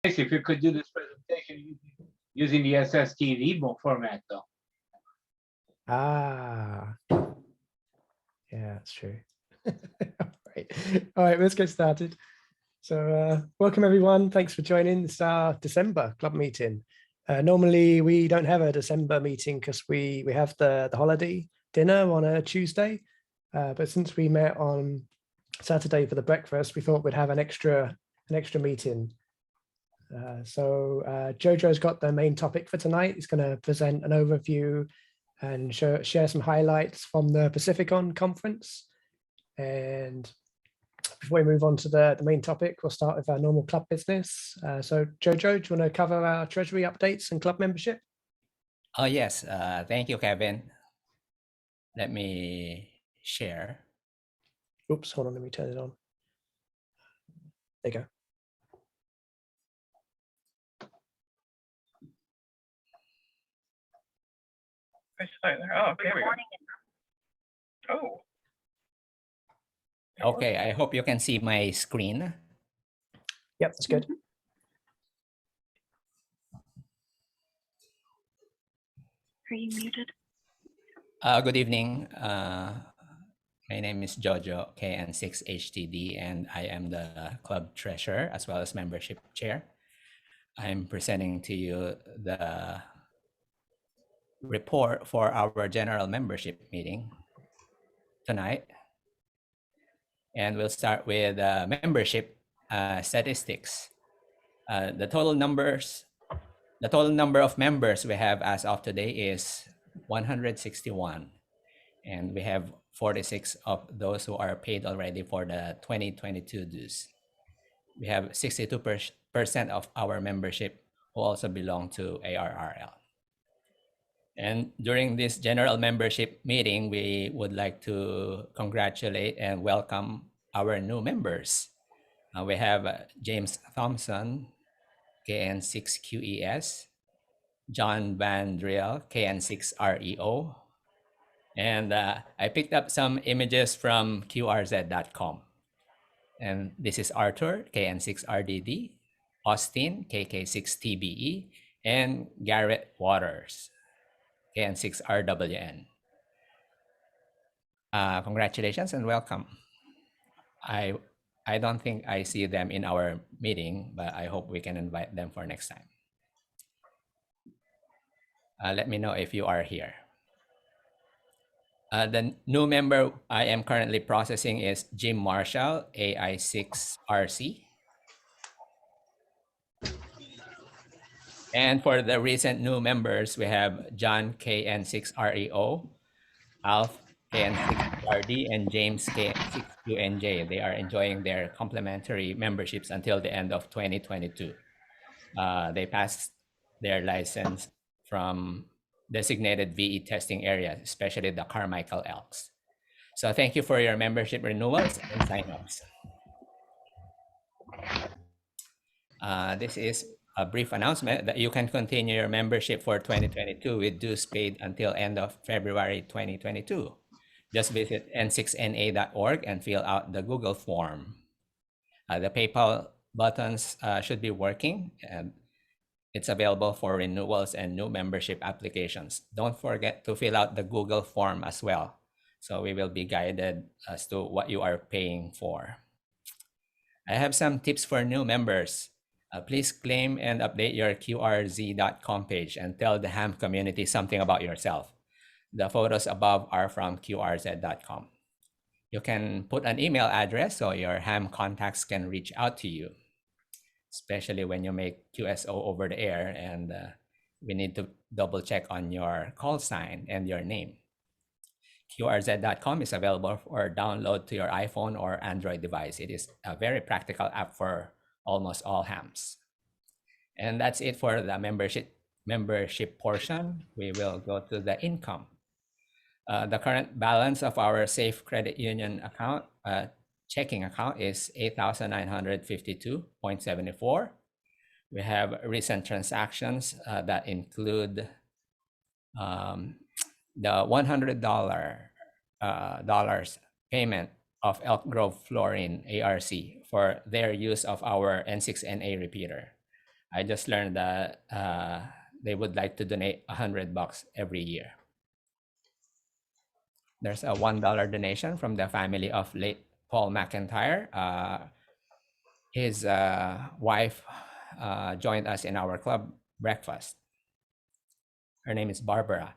Nice if you could do this presentation using the SSTV format, though. Ah, yeah, that's true. All right, let's get started. So welcome everyone. Thanks for joining. This is our December club meeting. Normally we don't have a December meeting because we have the holiday dinner on a Tuesday. But since we met on Saturday for the breakfast, we thought we'd have an extra meeting. So Jojo's got the main topic for tonight. He's going to present an overview and share some highlights from the Pacificon conference. And before we move on to the main topic, we'll start with our normal club business. So Jojo, do you want to cover our treasury updates and club membership? Oh, yes. Thank you, Kevin. Let me share. Oops, hold on, let me turn it on. There you go. Oh, there we go. Oh. Okay, I hope you can see my screen. Yep, that's good. Are you muted? Good evening. My name is Jojo KN6HTD, and I am the club treasurer as well as membership chair. I'm presenting to you the report for our general membership meeting tonight. And we'll start with membership statistics. The total number of members we have as of today is 161, and we have 46 of those who are paid already for the 2022 dues. We have 62% of our membership who also belong to ARRL. And during this general membership meeting, we would like to congratulate and welcome our new members. We have James Thompson, KN6QES, John Van Driel, KN6REO, and I picked up some images from QRZ.com. And this is Arthur, KN6RDD, Austin, KK6TBE, and Garrett Waters, KN6RWN. Congratulations and welcome. I don't think I see them in our meeting, but I hope we can invite them for next time. Let me know if you are here. The new member I am currently processing is Jim Marshall, AI6RC. And for the recent new members, we have John KN6REO, Alf KN6RD, and James KN6QNJ. They are enjoying their complimentary memberships until the end of 2022. They passed their license from designated VE testing areas, especially the Carmichael Elks. So thank you for your membership renewals and signups. This is a brief announcement that you can continue your membership for 2022 with dues paid until end of February 2022. Just visit n6na.org and fill out the Google form. The PayPal buttons should be working, and it's available for renewals and new membership applications. Don't forget to fill out the Google form as well, so we will be guided as to what you are paying for. I have some tips for new members. Please claim and update your QRZ.com page and tell the ham community something about yourself. The photos above are from QRZ.com. You can put an email address so your ham contacts can reach out to you, especially when you make QSO over the air and we need to double check on your call sign and your name. QRZ.com is available for download to your iPhone or Android device. It is a very practical app for almost all hams. And that's it for the membership portion. We will go to the income. The current balance of our Safe Credit Union account, checking account, is 8,952.74. We have recent transactions that include the $100 payment of Elk Grove Flooring ARC for their use of our N6NA repeater. I just learned that they would like to donate $100 every year. There's a $1 donation from the family of late Paul McIntyre. His wife joined us in our club breakfast. Her name is Barbara,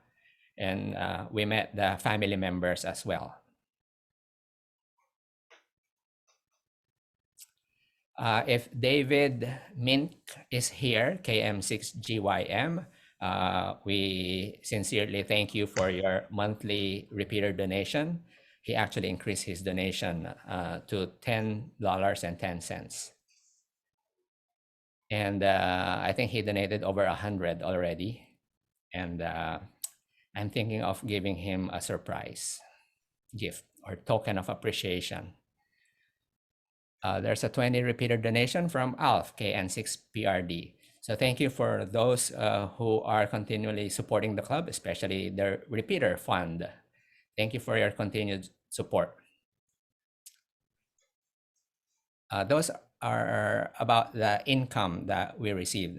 and we met the family members as well. If David Mink is here, KM6GYM, we sincerely thank you for your monthly repeater donation. He actually increased his donation to $10.10. And I think he donated over 100 already. And I'm thinking of giving him a surprise gift or token of appreciation. There's a 20 repeater donation from Alf, KN6PRD. So thank you for those who are continually supporting the club, especially the repeater fund. Thank you for your continued support. Those are about the income that we received.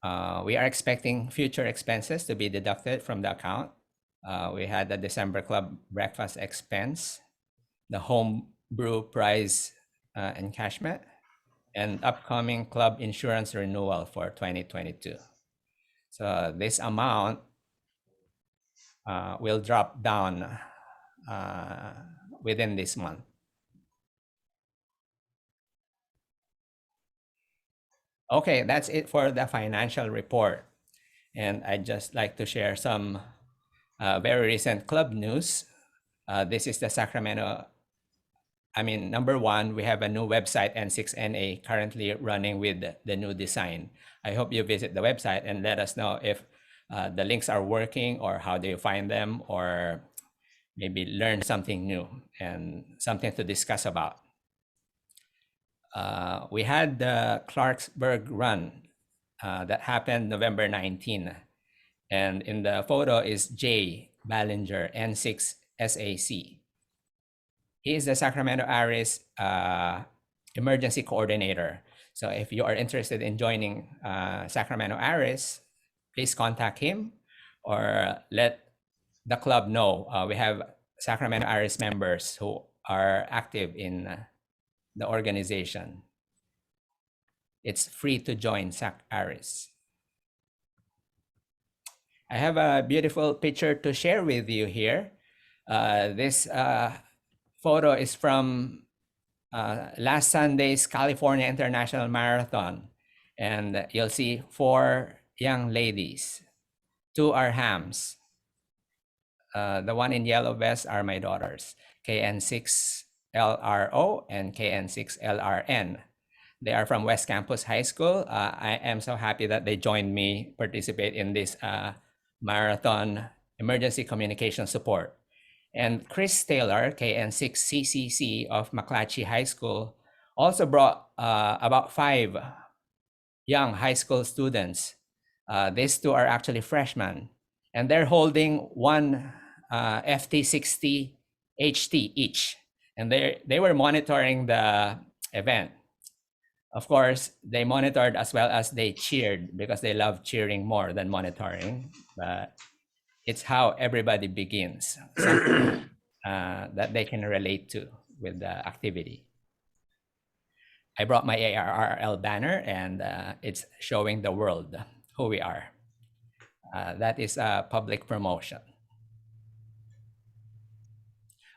We are expecting future expenses to be deducted from the account. We had the December club breakfast expense, the home brew prize encashment, and upcoming club insurance renewal for 2022. So this amount will drop down within this month. Okay, that's it for the financial report. And I'd just like to share some very recent club news. This is the Sacramento. Number one, we have a new website, N6NA, currently running with the new design. I hope you visit the website and let us know if the links are working or how do you find them, or maybe learn something new and something to discuss about. We had the Clarksburg run that happened November 19. And in the photo is Jay Ballinger, N6SAC. He is the Sacramento ARRS emergency coordinator. So if you are interested in joining Sacramento ARRS, please contact him or let the club know. We have Sacramento ARRS members who are active in the organization. It's free to join Sac ARRS. I have a beautiful picture to share with you here. This photo is from last Sunday's California International Marathon. And you'll see 4 young ladies. 2 are hams. The one in yellow vest are my daughters, KN6LRO and KN6LRN. They are from West Campus High School. I am so happy that they joined me participate in this marathon emergency communication support. And Chris Taylor, KN6CCC of McClatchy High School, also brought about 5 young high school students. These 2 are actually freshmen, and they're holding 1 FT60 HT each. And they were monitoring the event. Of course, they monitored as well as they cheered, because they love cheering more than monitoring. But it's how everybody begins, something that they can relate to with the activity. I brought my ARRL banner, and it's showing the world who we are. That is a public promotion.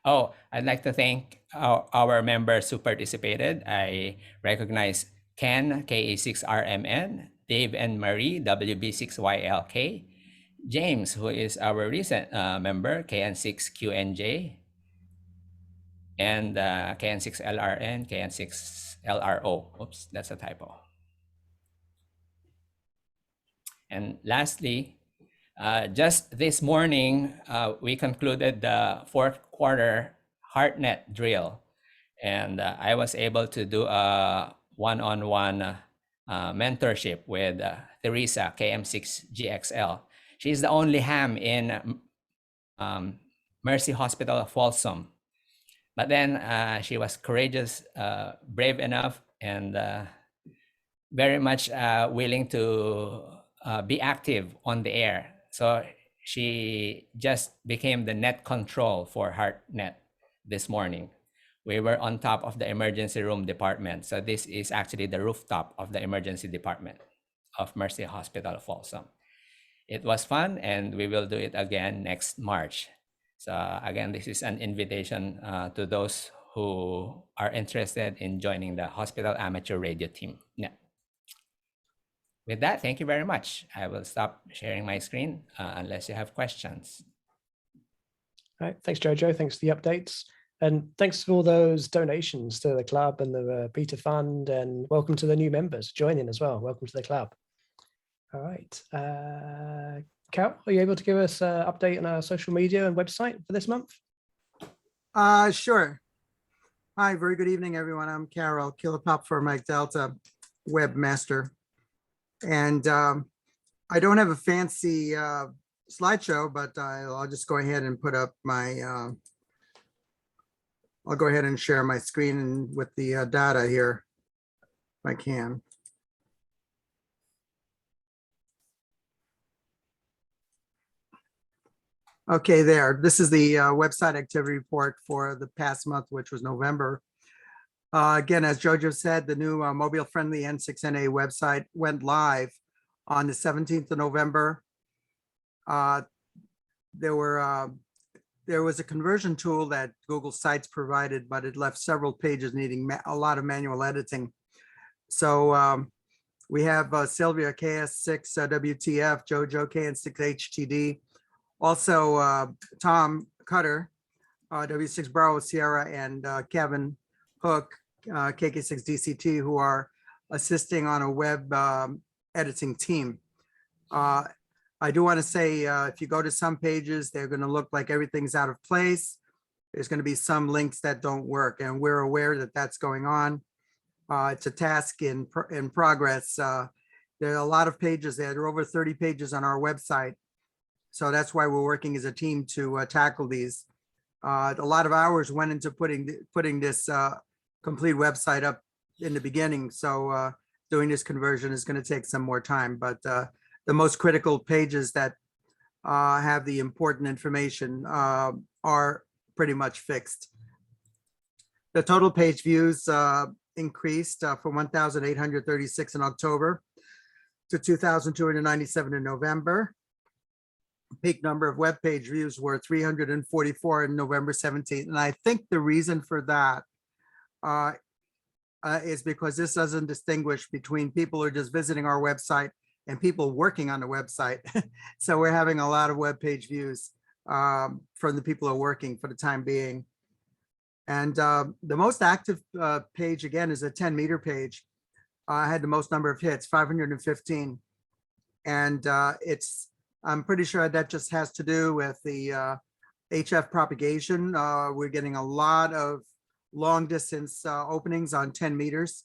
Oh, I'd like to thank our members who participated. I recognize Ken, KA6RMN, Dave and Marie, WB6YLK, James, who is our recent member, KN6QNJ, and KN6LRN, KN6LRO. Oops, that's a typo. And lastly, just this morning, we concluded the 4th quarter HeartNet drill. And I was able to do a one-on-one mentorship with Teresa, KM6GXL. She's the only ham in Mercy Hospital of Folsom. But then she was courageous, brave enough, and very much willing to be active on the air. So she just became the net control for HeartNet this morning. We were on top of the emergency room department. So this is actually the rooftop of the emergency department of Mercy Hospital of Folsom. It was fun, and we will do it again next March. So again, this is an invitation to those who are interested in joining the hospital amateur radio team. Yeah. With that, thank you very much. I will stop sharing my screen unless you have questions. All right, thanks, Jojo. Thanks for the updates. And thanks for all those donations to the club and the Beta Fund, and welcome to the new members joining as well. Welcome to the club. All right. Cal, are you able to give us an update on our social media and website for this month? Sure. Hi, very good evening, everyone. I'm Carol, Kilo Pop for Mike Delta, webmaster. And I don't have a fancy slideshow, but I'll just go ahead and put up my, I'll go ahead and share my screen with the data here, if I can. Okay, there. This is the website activity report for the past month, which was November. Again, as Jojo said, the new mobile-friendly N6NA website went live on the 17th of November. There was a conversion tool that Google Sites provided, but it left several pages needing a lot of manual editing. So we have Sylvia KS6WTF, Jojo KN6HTD, also Tom Cutter, W6 Bravo Sierra, and Kevin Hook, KK6DCT, who are assisting on a web editing team. I do want to say, if you go to some pages, they're going to look like everything's out of place. There's going to be some links that don't work, and we're aware that that's going on. It's a task in progress. There are a lot of pages there. There are over 30 pages on our website. So that's why we're working as a team to tackle these. A lot of hours went into putting this complete website up in the beginning. So doing this conversion is going to take some more time, but the most critical pages that have the important information are pretty much fixed. The total page views increased from 1,836 in October to 2,297 in November. Peak number of web page views were 344 in November 17th. And I think the reason for that is because this doesn't distinguish between people who are just visiting our website and people working on the website. So we're having a lot of web page views from the people who are working for the time being. And the most active page, again, is a 10-meter page. I had the most number of hits, 515. And I'm pretty sure that just has to do with the HF propagation. We're getting a lot of long distance openings on 10 meters,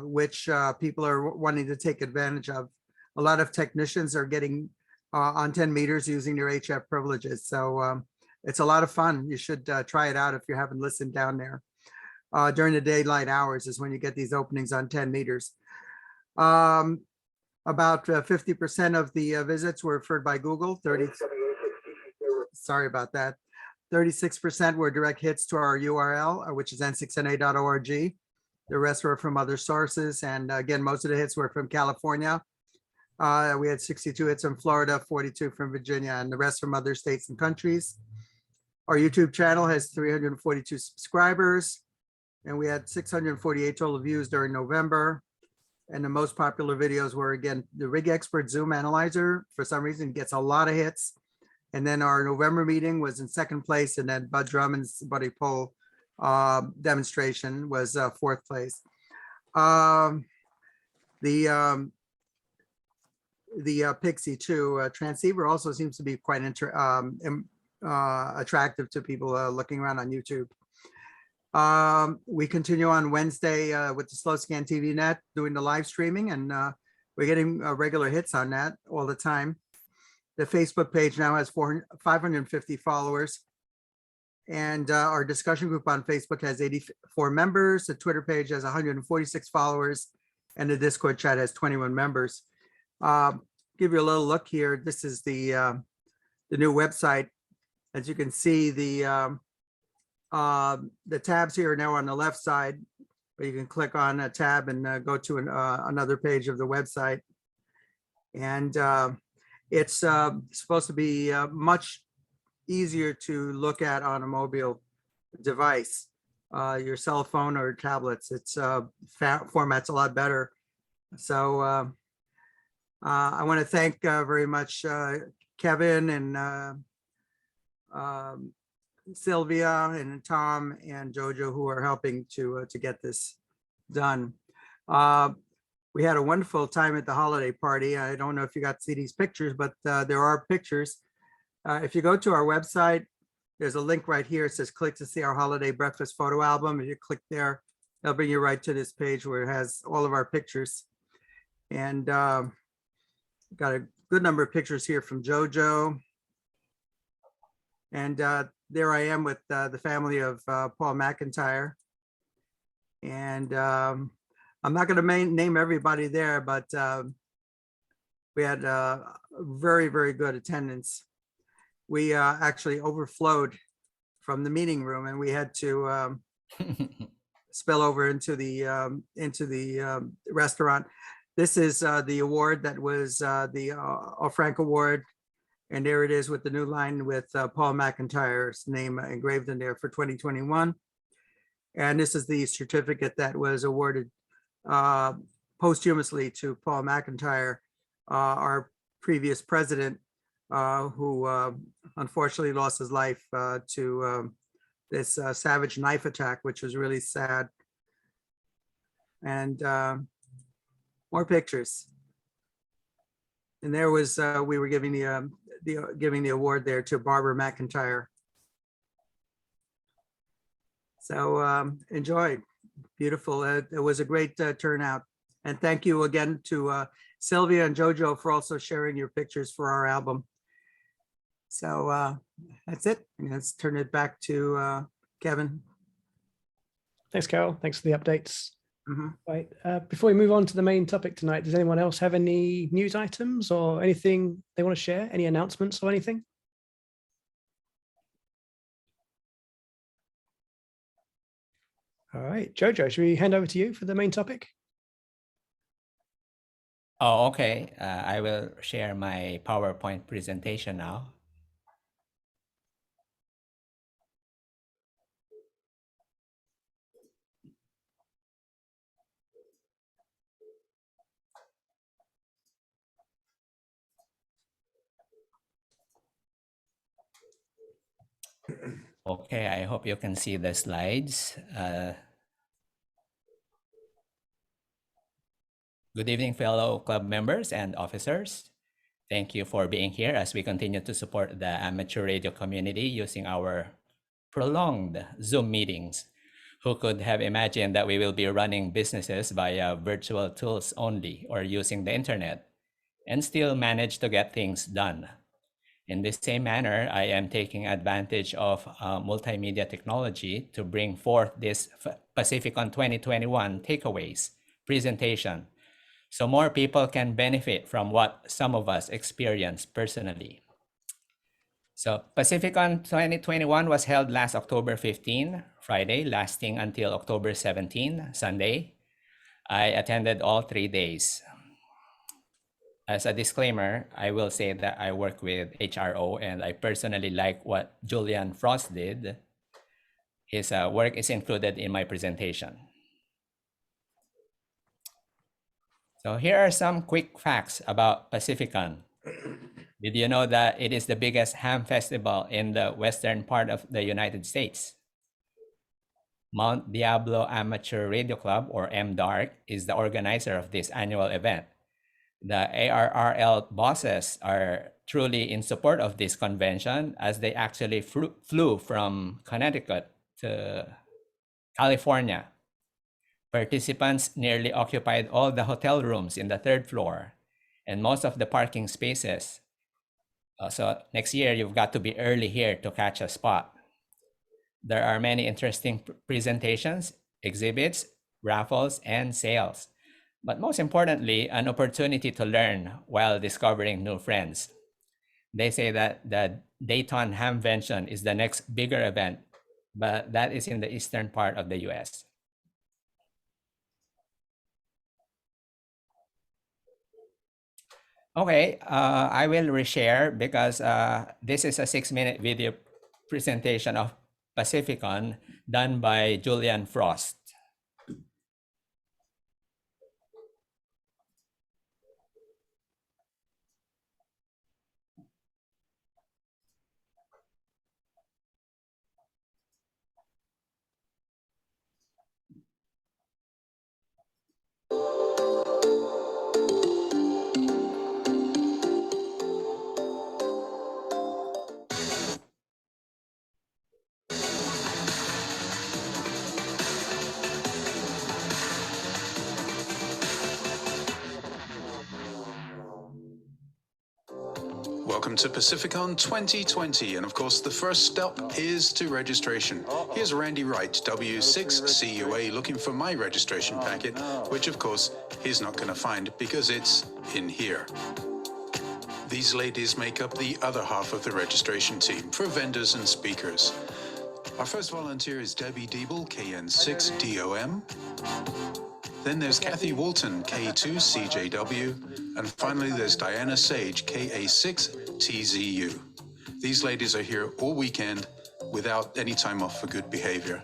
which people are wanting to take advantage of. A lot of technicians are getting on 10 meters using their HF privileges. So it's a lot of fun. You should try it out if you haven't listened down there. During the daylight hours is when you get these openings on 10 meters. About 50% of the visits were referred by Google. Sorry about that. 36% were direct hits to our URL, which is n6na.org. The rest were from other sources. And again, most of the hits were from California. We had 62 hits from Florida, 42 from Virginia, and the rest from other states and countries. Our YouTube channel has 342 subscribers, and we had 648 total views during November. And the most popular videos were, again, the Rig Expert Zoom Analyzer, for some reason, gets a lot of hits. And then our November meeting was in second place, and then Bud Drummond's Buddy Pole demonstration was fourth place. The Pixie 2 transceiver also seems to be quite attractive to people looking around on YouTube. We continue on Wednesday with the Slow Scan TV Net doing the live streaming, and we're getting regular hits on that all the time. The Facebook page now has 550 followers, and our discussion group on Facebook has 84 members. The Twitter page has 146 followers, and the Discord chat has 21 members. Give you a little look here. This is the new website. As you can see, the tabs here are now on the left side, but you can click on a tab and go to another page of the website. And it's supposed to be much easier to look at on a mobile device, your cell phone or tablets. It's format's a lot better. So I want to thank very much Kevin and Sylvia and Tom and Jojo, who are helping to get this done. We had a wonderful time at the holiday party. I don't know if you got to see these pictures, but there are pictures. If you go to our website, there's a link right here. It says click to see our holiday breakfast photo album. If you click there, they'll bring you right to this page where it has all of our pictures. And got a good number of pictures here from Jojo. And there I am with the family of Paul McIntyre. And I'm not going to name everybody there, but we had very, very good attendance. We actually overflowed from the meeting room, and we had to spill over into the restaurant. This is the award that was the Frank Award, and there it is with the new line with Paul McIntyre's name engraved in there for 2021. And this is the certificate that was awarded posthumously to Paul McIntyre, our previous president, who unfortunately lost his life to this savage knife attack, which was really sad. And more pictures. And there was we were giving the award there to Barbara McIntyre. So enjoy. Beautiful. It was a great turnout. And thank you again to Sylvia and Jojo for also sharing your pictures for our album. So that's it. Let's turn it back to Kevin. Thanks, Carol. Thanks for the updates. Mm-hmm. Right. Before we move on to the main topic tonight, does anyone else have any news items or anything they want to share? Any announcements or anything? All right, Jojo, should we hand over to you for the main topic? Oh, okay. I will share my PowerPoint presentation now. Okay, I hope you can see the slides. Good evening, fellow club members and officers. Thank you for being here as we continue to support the amateur radio community using our prolonged Zoom meetings. Who could have imagined that we will be running businesses via virtual tools only or using the internet and still manage to get things done? In the same manner, I am taking advantage of multimedia technology to bring forth this Pacificon 2021 takeaways presentation, so more people can benefit from what some of us experienced personally. So Pacificon 2021 was held last October 15, Friday, lasting until October 17, Sunday. I attended all 3 days. As a disclaimer, I will say that I work with HRO and I personally like what Julian Frost did. His work is included in my presentation. So here are some quick facts about Pacificon. Did you know that it is the biggest ham festival in the western part of the United States? Mount Diablo Amateur Radio Club, or MDARC, is the organizer of this annual event. The ARRL bosses are truly in support of this convention, as they actually flew from Connecticut to California. Participants nearly occupied all the hotel rooms in the 3rd floor and most of the parking spaces. So next year, you've got to be early here to catch a spot. There are many interesting presentations, exhibits, raffles, and sales. but most importantly, an opportunity to learn while discovering new friends. They say that the Dayton Hamvention is the next bigger event, but that is in the eastern part of the US. Okay, I will reshare because this is a 6-minute video presentation of Pacificon done by Julian Frost. Welcome to Pacificon 2020, and of course the first step is to registration. Here's Randy Wright, W6CUA, looking for my registration packet, which of course he's not going to find because it's in here. These ladies make up the other half of the registration team for vendors and speakers. Our first volunteer is Debbie Diebel, KN6DOM. Then there's Kathy Walton, K2CJW. And finally, there's Diana Sage, KA6TZU. These ladies are here all weekend without any time off for good behavior.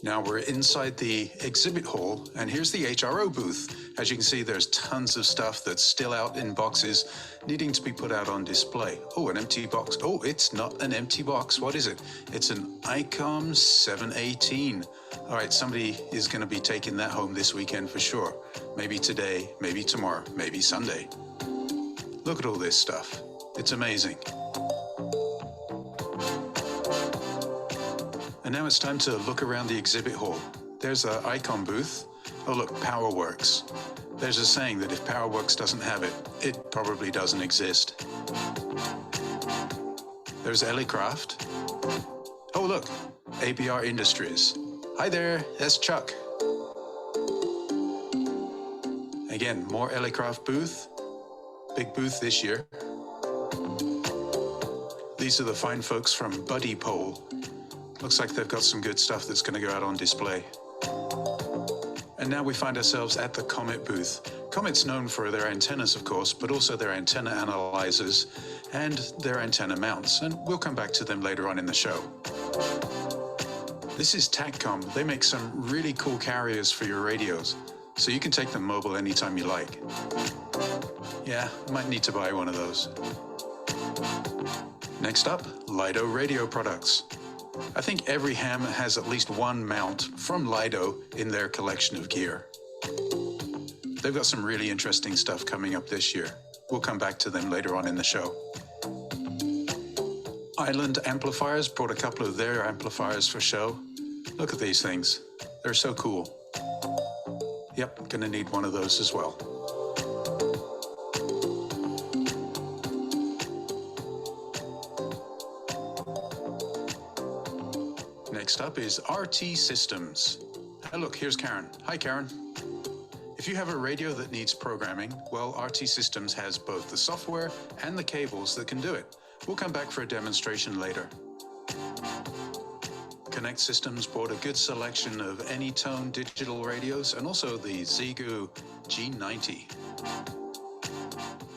Now we're inside the exhibit hall, and here's the HRO booth. As you can see, there's tons of stuff that's still out in boxes, needing to be put out on display. Oh, an empty box. Oh, it's not an empty box. What is it? It's an ICOM 718. All right, somebody is going to be taking that home this weekend for sure. Maybe today, maybe tomorrow, maybe Sunday. Look at all this stuff. It's amazing. And now it's time to look around the exhibit hall. There's an ICOM booth. Oh, look, PowerWorks. There's a saying that if PowerWorks doesn't have it, it probably doesn't exist. There's Ellicraft. Oh, look, ABR Industries. Hi there, that's Chuck. Again, more Ellicraft booth. Big booth this year. These are the fine folks from Buddy Pole. Looks like they've got some good stuff that's going to go out on display. And now we find ourselves at the Comet booth. Comet's known for their antennas, of course, but also their antenna analyzers and their antenna mounts. And we'll come back to them later on in the show. This is TACCOM. They make some really cool carriers for your radios, so you can take them mobile anytime you like. Yeah, I might need to buy one of those. Next up, Lido Radio Products. I think every ham has at least one mount from Lido in their collection of gear. They've got some really interesting stuff coming up this year. We'll come back to them later on in the show. Island Amplifiers brought a couple of their amplifiers for show. Look at these things. They're so cool. Yep, gonna need one of those as well. Next up is RT Systems. Hey, look, here's Karen. Hi, Karen. If you have a radio that needs programming, well, RT Systems has both the software and the cables that can do it. We'll come back for a demonstration later. Connect Systems bought a good selection of Anytone digital radios and also the Xiegu G90.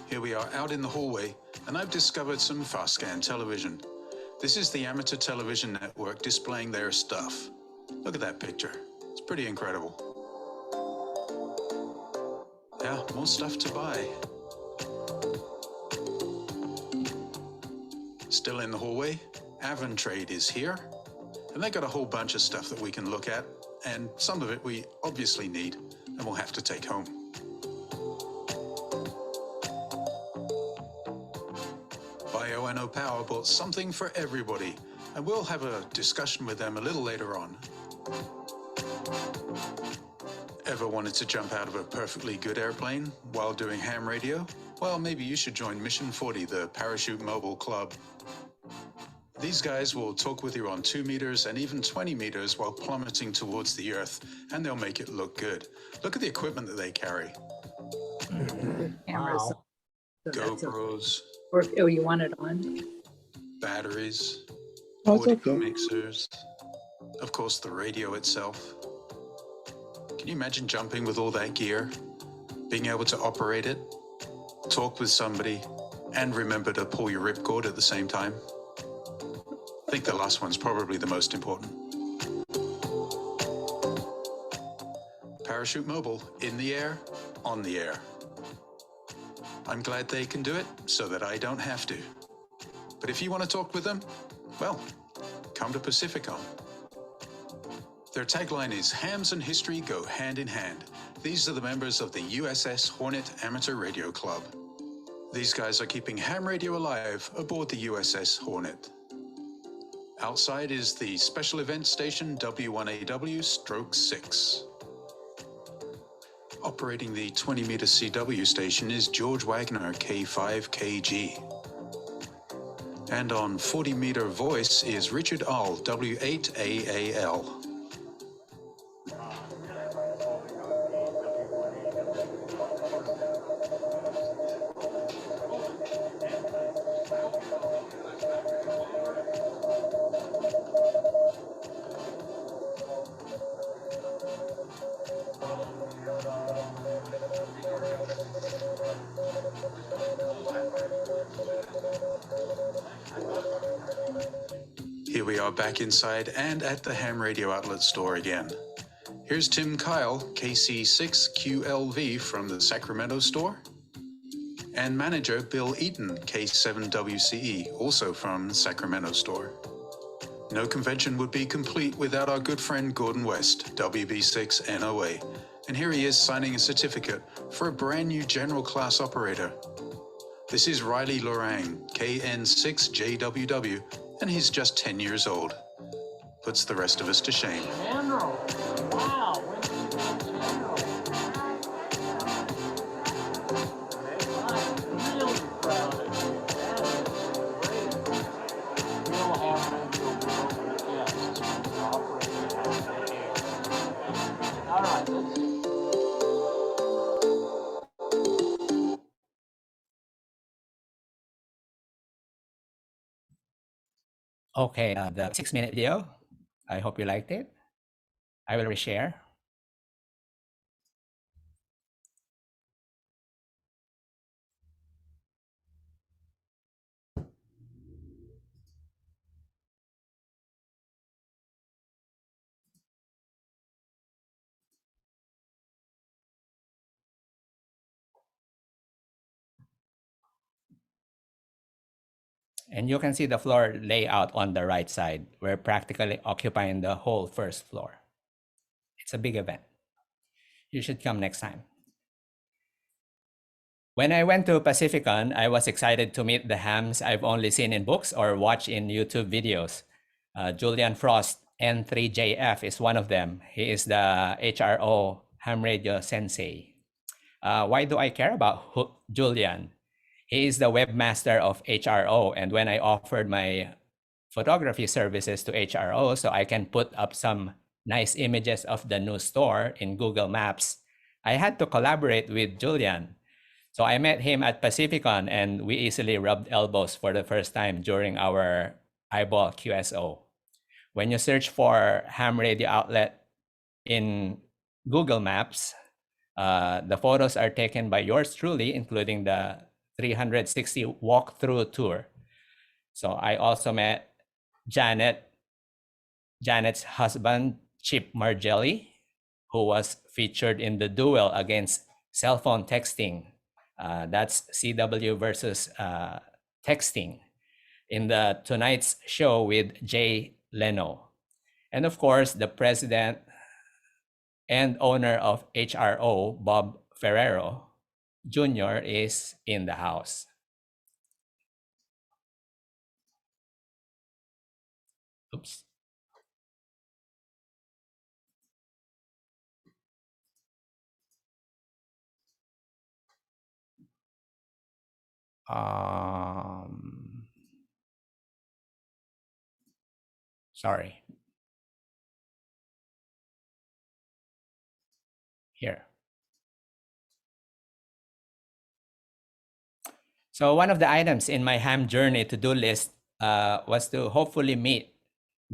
Here we are out in the hallway, and I've discovered some fast-scan television. This is the amateur television network displaying their stuff. Look at that picture. It's pretty incredible. Yeah, more stuff to buy. Still in the hallway, Avontrade is here. And they got a whole bunch of stuff that we can look at. And some of it we obviously need and we'll have to take home. Bio Power bought something for everybody, and we'll have a discussion with them a little later on. Ever wanted to jump out of a perfectly good airplane while doing ham radio? Well, maybe you should join Mission 40, the Parachute Mobile Club. These guys will talk with you on 2 meters and even 20 meters while plummeting towards the earth, and they'll make it look good. Look at the equipment that they carry. Cameras. Wow. So that's a- GoPros, oh, you want it on? batteries, Oh, it's audio okay. mixers, of course the radio itself. Can you imagine jumping with all that gear, being able to operate it, talk with somebody, and remember to pull your ripcord at the same time? I think the last one's probably the most important. Parachute Mobile, in the air, on the air. I'm glad they can do it so that I don't have to. But if you want to talk with them, well, come to Pacificon. Their tagline is "Hams and history go hand in hand." These are the members of the USS Hornet Amateur Radio Club. These guys are keeping ham radio alive aboard the USS Hornet. Outside is the special event station W1AW/6. Operating the 20-meter CW station is George Wagner K5KG. And on 40-meter voice is Richard Ahl W8AAL. Here we are back inside and at the ham radio outlet store again. Here's Tim Kyle, KC6QLV from the Sacramento store, and manager Bill Eaton, K7WCE, also from the Sacramento store. No convention would be complete without our good friend Gordon West, WB6NOA, and here he is signing a certificate for a brand new general class operator. This is Riley Lorang, KN6JWW, and he's just 10 years old. Puts the rest of us to shame. General. Wow. When did you get general? I'm really proud of you. That is great. We'll have radio world weekends when you're operating on the air. All right, let's see. Okay, the 6-minute video. I hope you liked it. I will reshare. And you can see the floor layout on the right side. We're practically occupying the whole first floor. It's a big event. You should come next time. When I went to Pacificon, I was excited to meet the hams I've only seen in books or watched in YouTube videos. Julian Frost, N3JF, is one of them. He is the HRO ham radio sensei. Why do I care about Julian? He is the webmaster of HRO, and when I offered my photography services to HRO so I can put up some nice images of the new store in Google Maps, I had to collaborate with Julian. So I met him at Pacificon and we easily rubbed elbows for the first time during our eyeball QSO. When you search for ham radio outlet in Google Maps, the photos are taken by yours truly, including the 360 walkthrough tour. So I also met Janet's husband, Chip Margelli, who was featured in the duel against cell phone texting. That's CW versus texting in the Tonight's Show with Jay Leno. And of course, the president and owner of HRO, Bob Ferrero Jr., is in the house. Oops. Sorry. Here. So one of the items in my ham journey to-do list was to hopefully meet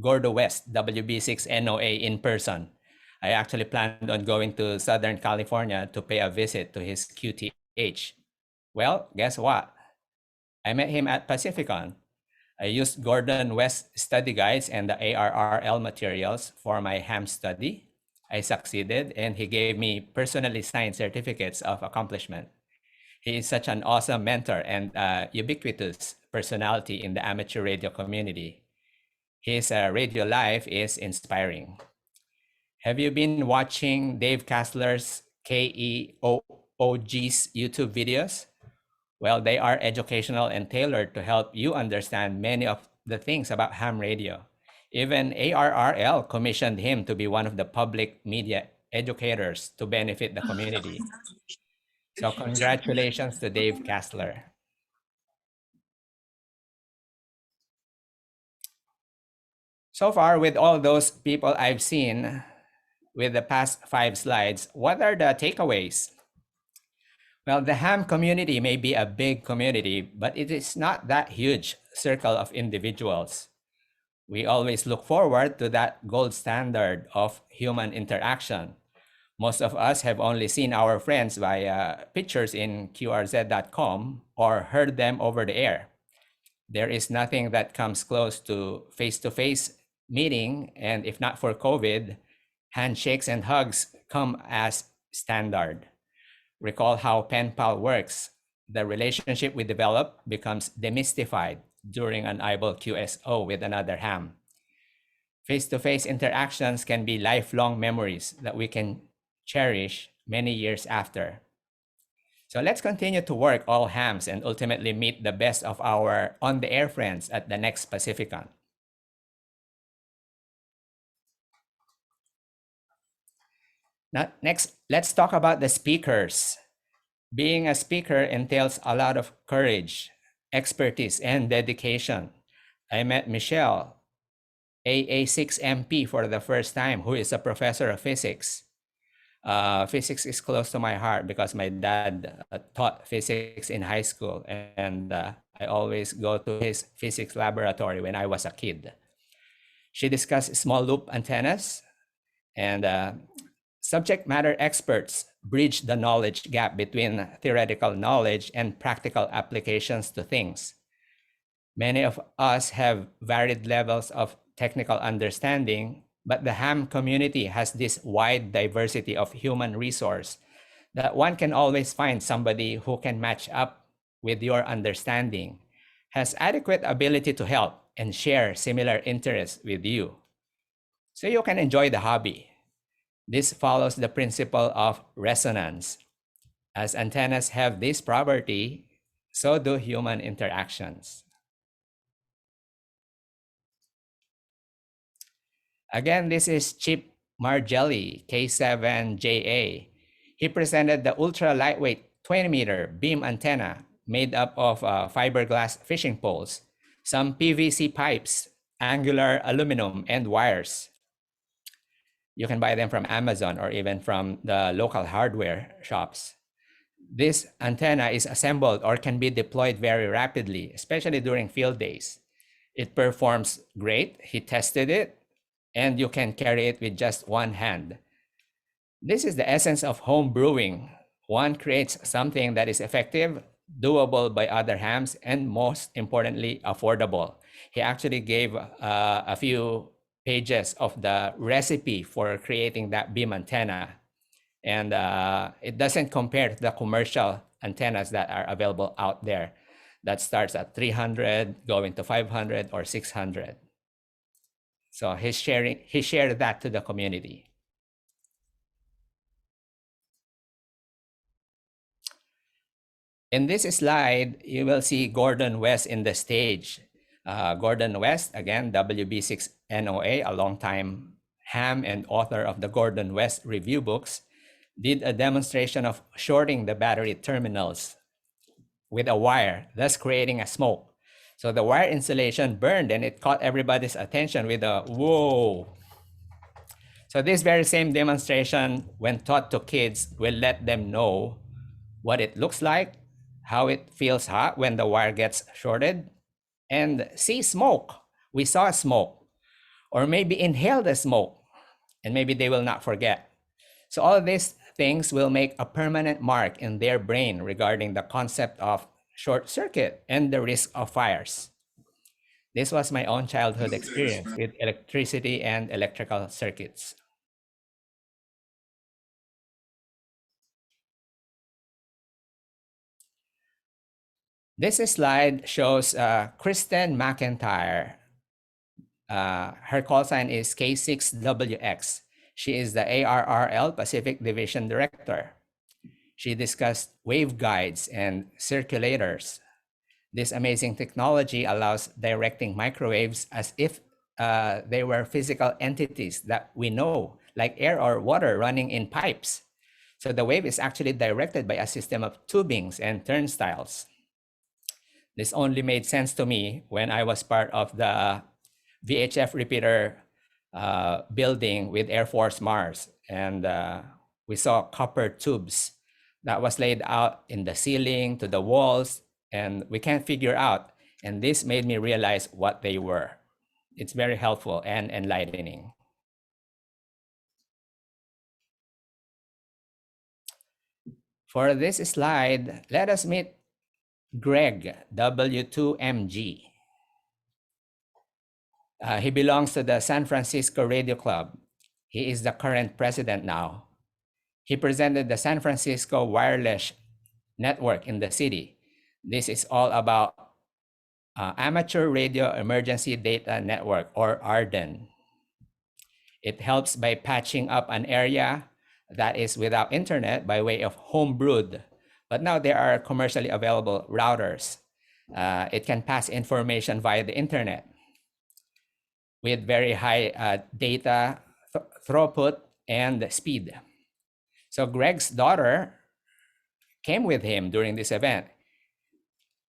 Gordo West, WB6NOA, in person. I actually planned on going to Southern California to pay a visit to his QTH. Well, guess what? I met him at Pacificon. I used Gordon West study guides and the ARRL materials for my ham study. I succeeded, and he gave me personally signed certificates of accomplishment. He is such an awesome mentor and ubiquitous personality in the amateur radio community. His radio life is inspiring. Have you been watching Dave Kassler's KEOOG's YouTube videos? Well, they are educational and tailored to help you understand many of the things about ham radio. Even ARRL commissioned him to be one of the public media educators to benefit the community. So congratulations to Dave Kassler. So far, with all those people I've seen with the past 5 slides, what are the takeaways? Well, the ham community may be a big community, but it is not that huge circle of individuals. We always look forward to that gold standard of human interaction. Most of us have only seen our friends via pictures in QRZ.com or heard them over the air. There is nothing that comes close to face-to-face meeting, and if not for COVID, handshakes and hugs come as standard. Recall how pen pal works. The relationship we develop becomes demystified during an eyeball QSO with another ham. Face-to-face interactions can be lifelong memories that we can cherish many years after. So let's continue to work all hams and ultimately meet the best of our on-the-air friends at the next Pacificon. Now, next, let's talk about the speakers. Being a speaker entails a lot of courage, expertise, and dedication. I met Michelle, AA6MP, for the first time, who is a professor of physics. Physics is close to my heart because my dad taught physics in high school, and I always go to his physics laboratory when I was a kid. She discussed small loop antennas, and subject matter experts bridge the knowledge gap between theoretical knowledge and practical applications to things. Many of us have varied levels of technical understanding, but the ham community has this wide diversity of human resource that one can always find somebody who can match up with your understanding, has adequate ability to help, and share similar interests with you, so you can enjoy the hobby. This follows the principle of resonance. As antennas have this property, so do human interactions. Again, this is Chip Margelli, K7JA. He presented the ultra lightweight 20-meter beam antenna made up of fiberglass fishing poles, some PVC pipes, angular aluminum, and wires. You can buy them from Amazon or even from the local hardware shops. This antenna is assembled or can be deployed very rapidly, especially during field days. It performs great. He tested it, and you can carry it with just one hand. This is the essence of home brewing. One creates something that is effective, doable by other hams, and most importantly, affordable. He actually gave a few pages of the recipe for creating that beam antenna. And it doesn't compare to the commercial antennas that are available out there that starts at 300, going to 500 or 600. So he shared that to the community. In this slide, you will see Gordon West in the stage. Gordon West, again, WB6NOA, a longtime ham and author of the Gordon West review books, did a demonstration of shorting the battery terminals with a wire, thus creating a smoke. So the wire insulation burned and it caught everybody's attention with a whoa. So this very same demonstration, when taught to kids, will let them know what it looks like, how it feels hot when the wire gets shorted, and see smoke. We saw smoke, or maybe inhale the smoke, and maybe they will not forget. So all of these things will make a permanent mark in their brain regarding the concept of short circuit and the risk of fires. This was my own childhood experience with electricity and electrical circuits. This slide shows Kristen McIntyre. Her call sign is K6WX. She is the ARRL Pacific Division Director. She discussed waveguides and circulators. This amazing technology allows directing microwaves as if they were physical entities that we know, like air or water running in pipes. So the wave is actually directed by a system of tubings and turnstiles. This only made sense to me when I was part of the VHF repeater building with Air Force Mars. And we saw copper tubes that was laid out in the ceiling to the walls, and we can't figure out. And this made me realize what they were. It's very helpful and enlightening. For this slide, let us meet Greg, W2MG. He belongs to the San Francisco Radio Club. He is the current president now. He presented the San Francisco Wireless Network in the city. This is all about Amateur Radio Emergency Data Network, or ARDN. It helps by patching up an area that is without internet by way of homebrewed, but now there are commercially available routers. It can pass information via the internet with very high data throughput and speed. So Greg's daughter came with him during this event.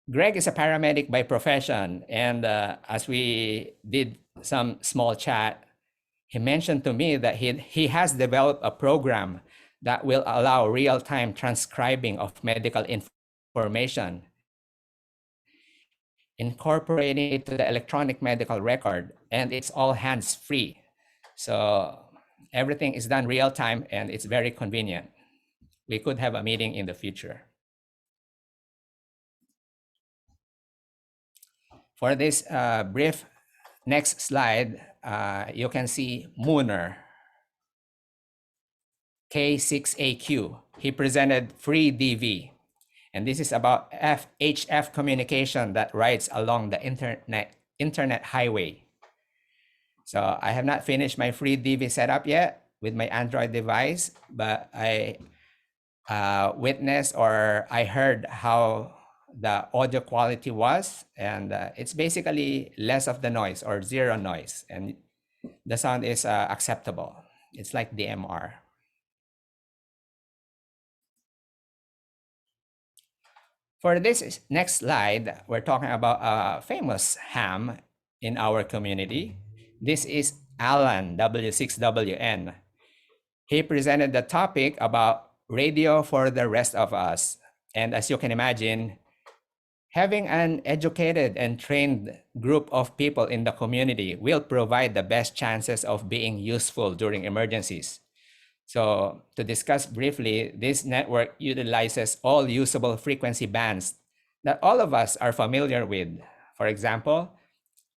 Greg is a paramedic by profession, and as we did some small chat, he mentioned to me that he has developed a program that will allow real-time transcribing of medical information, incorporating it to the electronic medical record, and it's all hands-free. So everything is done real-time, and it's very convenient. We could have a meeting in the future. For this brief next slide, you can see Mooner, K6AQ. He presented free DV. And this is about HF communication that rides along the internet highway. So I have not finished my free DV setup yet with my Android device, but I witnessed, or I heard how the audio quality was, and it's basically less of the noise or zero noise, and the sound is acceptable. It's like DMR. For this next slide, we're talking about a famous ham in our community. This is Alan, W6WN. He presented the topic about radio for the rest of us. And as you can imagine, having an educated and trained group of people in the community will provide the best chances of being useful during emergencies. So to discuss briefly, this network utilizes all usable frequency bands that all of us are familiar with. For example,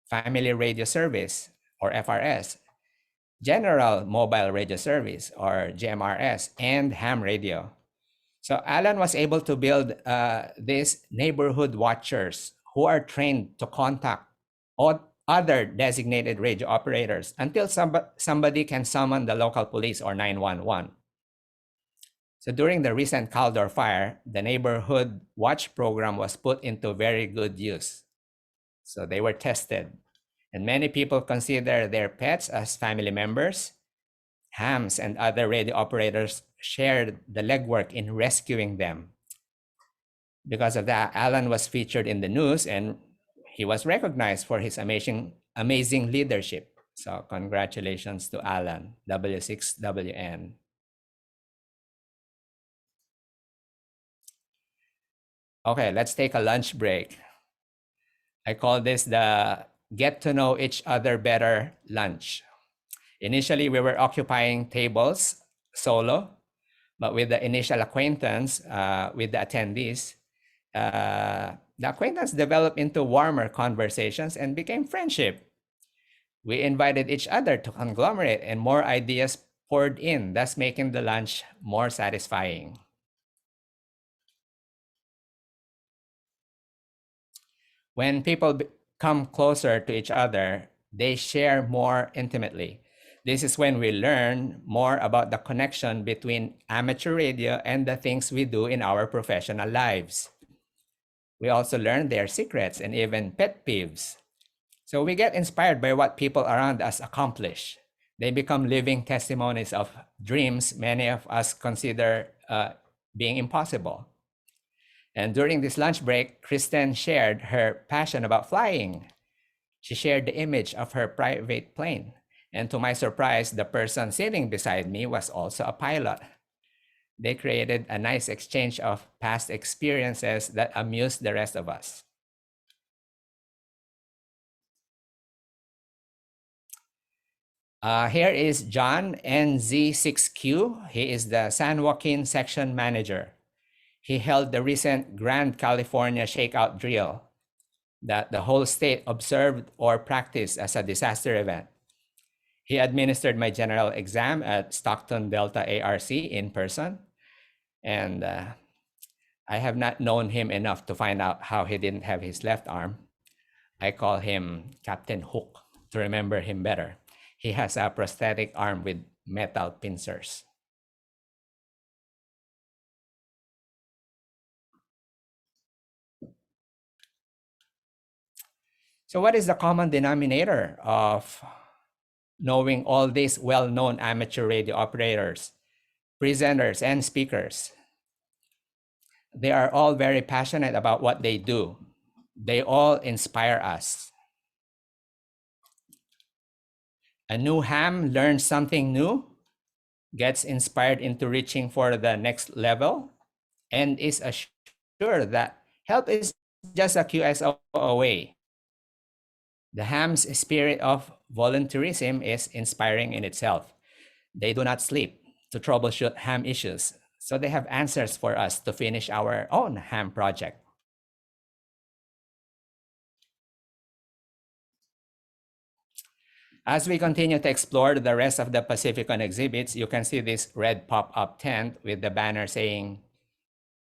Family Radio Service, or FRS, General Mobile Radio Service, or GMRS, and ham radio. So Alan was able to build these neighborhood watchers who are trained to contact other designated radio operators until somebody can summon the local police or 911. So during the recent Caldor fire, the neighborhood watch program was put into very good use. So they were tested, and many people consider their pets as family members. Hams and other radio operators shared the legwork in rescuing them. Because of that, Alan was featured in the news, and He was recognized for his amazing leadership. So congratulations to Alan, W6WN. Okay, let's take a lunch break. I call this the get to know each other better lunch. Initially, we were occupying tables solo, but with the initial acquaintance with the attendees, the acquaintance developed into warmer conversations and became friendship. We invited each other to conglomerate and more ideas poured in, thus making the lunch more satisfying. When people come closer to each other, they share more intimately. This is when we learn more about the connection between amateur radio and the things we do in our professional lives. We also learn their secrets and even pet peeves. So we get inspired by what people around us accomplish. They become living testimonies of dreams many of us consider being impossible. And during this lunch break, Kristen shared her passion about flying. She shared the image of her private plane. And to my surprise, the person sitting beside me was also a pilot. They created a nice exchange of past experiences that amused the rest of us. Here is John NZ6Q. He is the San Joaquin section manager. He held the recent Grand California Shakeout drill that the whole state observed or practiced as a disaster event. He administered my general exam at Stockton Delta ARC in person. And I have not known him enough to find out how he didn't have his left arm. I call him Captain Hook to remember him better. He has a prosthetic arm with metal pincers. So what is the common denominator of knowing all these well-known amateur radio operators, presenters, and speakers? They are all very passionate about what they do. They all inspire us. A new ham learns something new, gets inspired into reaching for the next level, and is assured that help is just a QSO away. The ham's spirit of volunteerism is inspiring in itself. They do not sleep to troubleshoot ham issues, so they have answers for us to finish our own ham project. As we continue to explore the rest of the Pacificon exhibits, you can see this red pop-up tent with the banner saying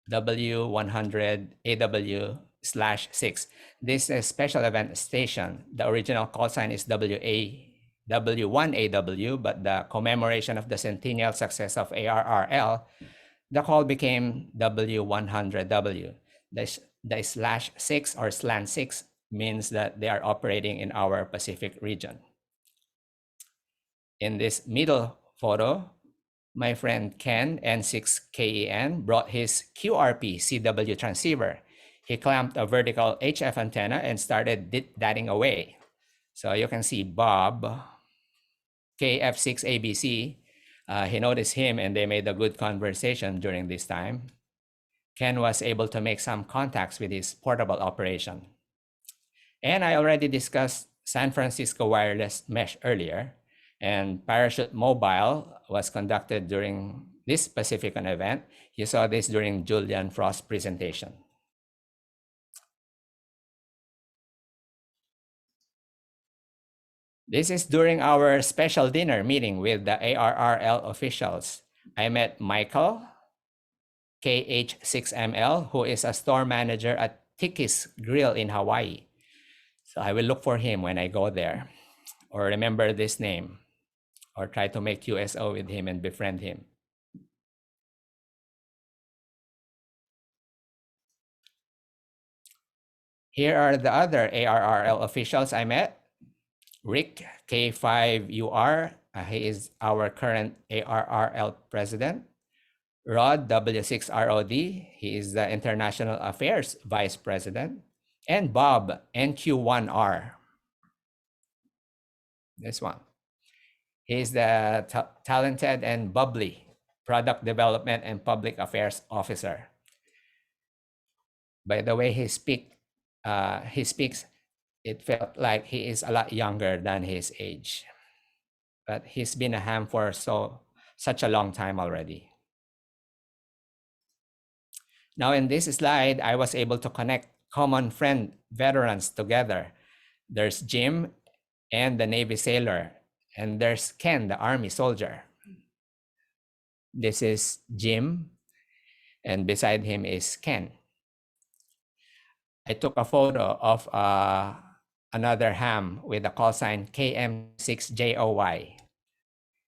W100 AW/6. This is a special event station. The original call sign is W1AW, but the commemoration of the centennial success of ARRL, the call became W100W. The /6 or /6 means that they are operating in our Pacific region. In this middle photo, my friend Ken, N6KN, brought his QRP CW transceiver. He clamped a vertical HF antenna and started datting away. So you can see Bob, KF6ABC, he noticed him and they made a good conversation during this time. Ken was able to make some contacts with his portable operation. And I already discussed San Francisco wireless mesh earlier. And Parachute Mobile was conducted during this Pacificon event. You saw this during Julian Frost's presentation. This is during our special dinner meeting with the ARRL officials. I met Michael, KH6ML, who is a store manager at Tiki's Grill in Hawaii. So I will look for him when I go there, or remember this name, or try to make QSO with him and befriend him. Here are the other ARRL officials I met. Rick, K5UR, he is our current ARRL president. Rod, W6ROD, he is the International Affairs Vice President. and Bob NQ1R. This one. He's the talented and bubbly product development and public affairs officer. By the way he speaks, it felt like he is a lot younger than his age. But he's been a ham for such a long time already. Now in this slide, I was able to connect common friend veterans together. There's Jim and the Navy sailor, and there's Ken, the Army soldier. This is Jim, and beside him is Ken. I took a photo of another ham with the call sign KM6JOY.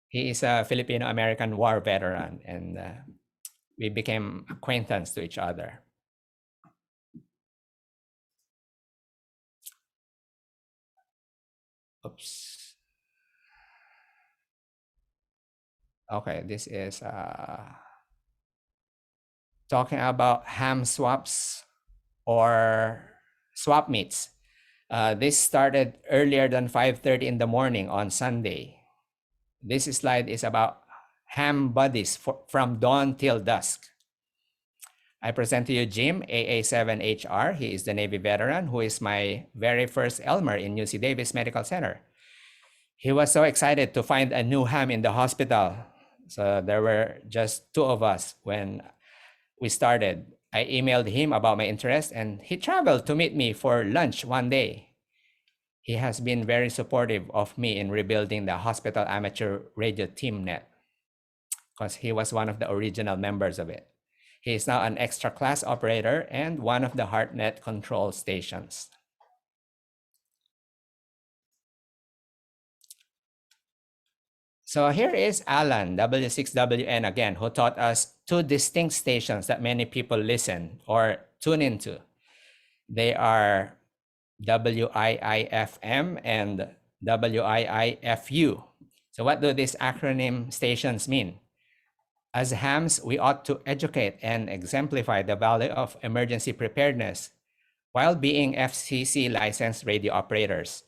He is a Filipino-American war veteran, and we became acquaintance to each other. Oops. Okay, this is talking about ham swaps or swap meets. This started earlier than 5:30 in the morning on Sunday. This slide is about ham buddies from dawn till dusk. I present to you Jim, AA7HR. He is the Navy veteran who is my very first Elmer in UC Davis Medical Center. He was so excited to find a new ham in the hospital. So there were just two of us when we started. I emailed him about my interest and he traveled to meet me for lunch one day. He has been very supportive of me in rebuilding the hospital amateur radio team net because he was one of the original members of it. He is now an extra class operator and one of the HeartNet control stations. So here is Alan, W6WN again, who taught us two distinct stations that many people listen or tune into. They are WIIFM and WIIFU. So what do these acronym stations mean? As hams, we ought to educate and exemplify the value of emergency preparedness while being FCC licensed radio operators.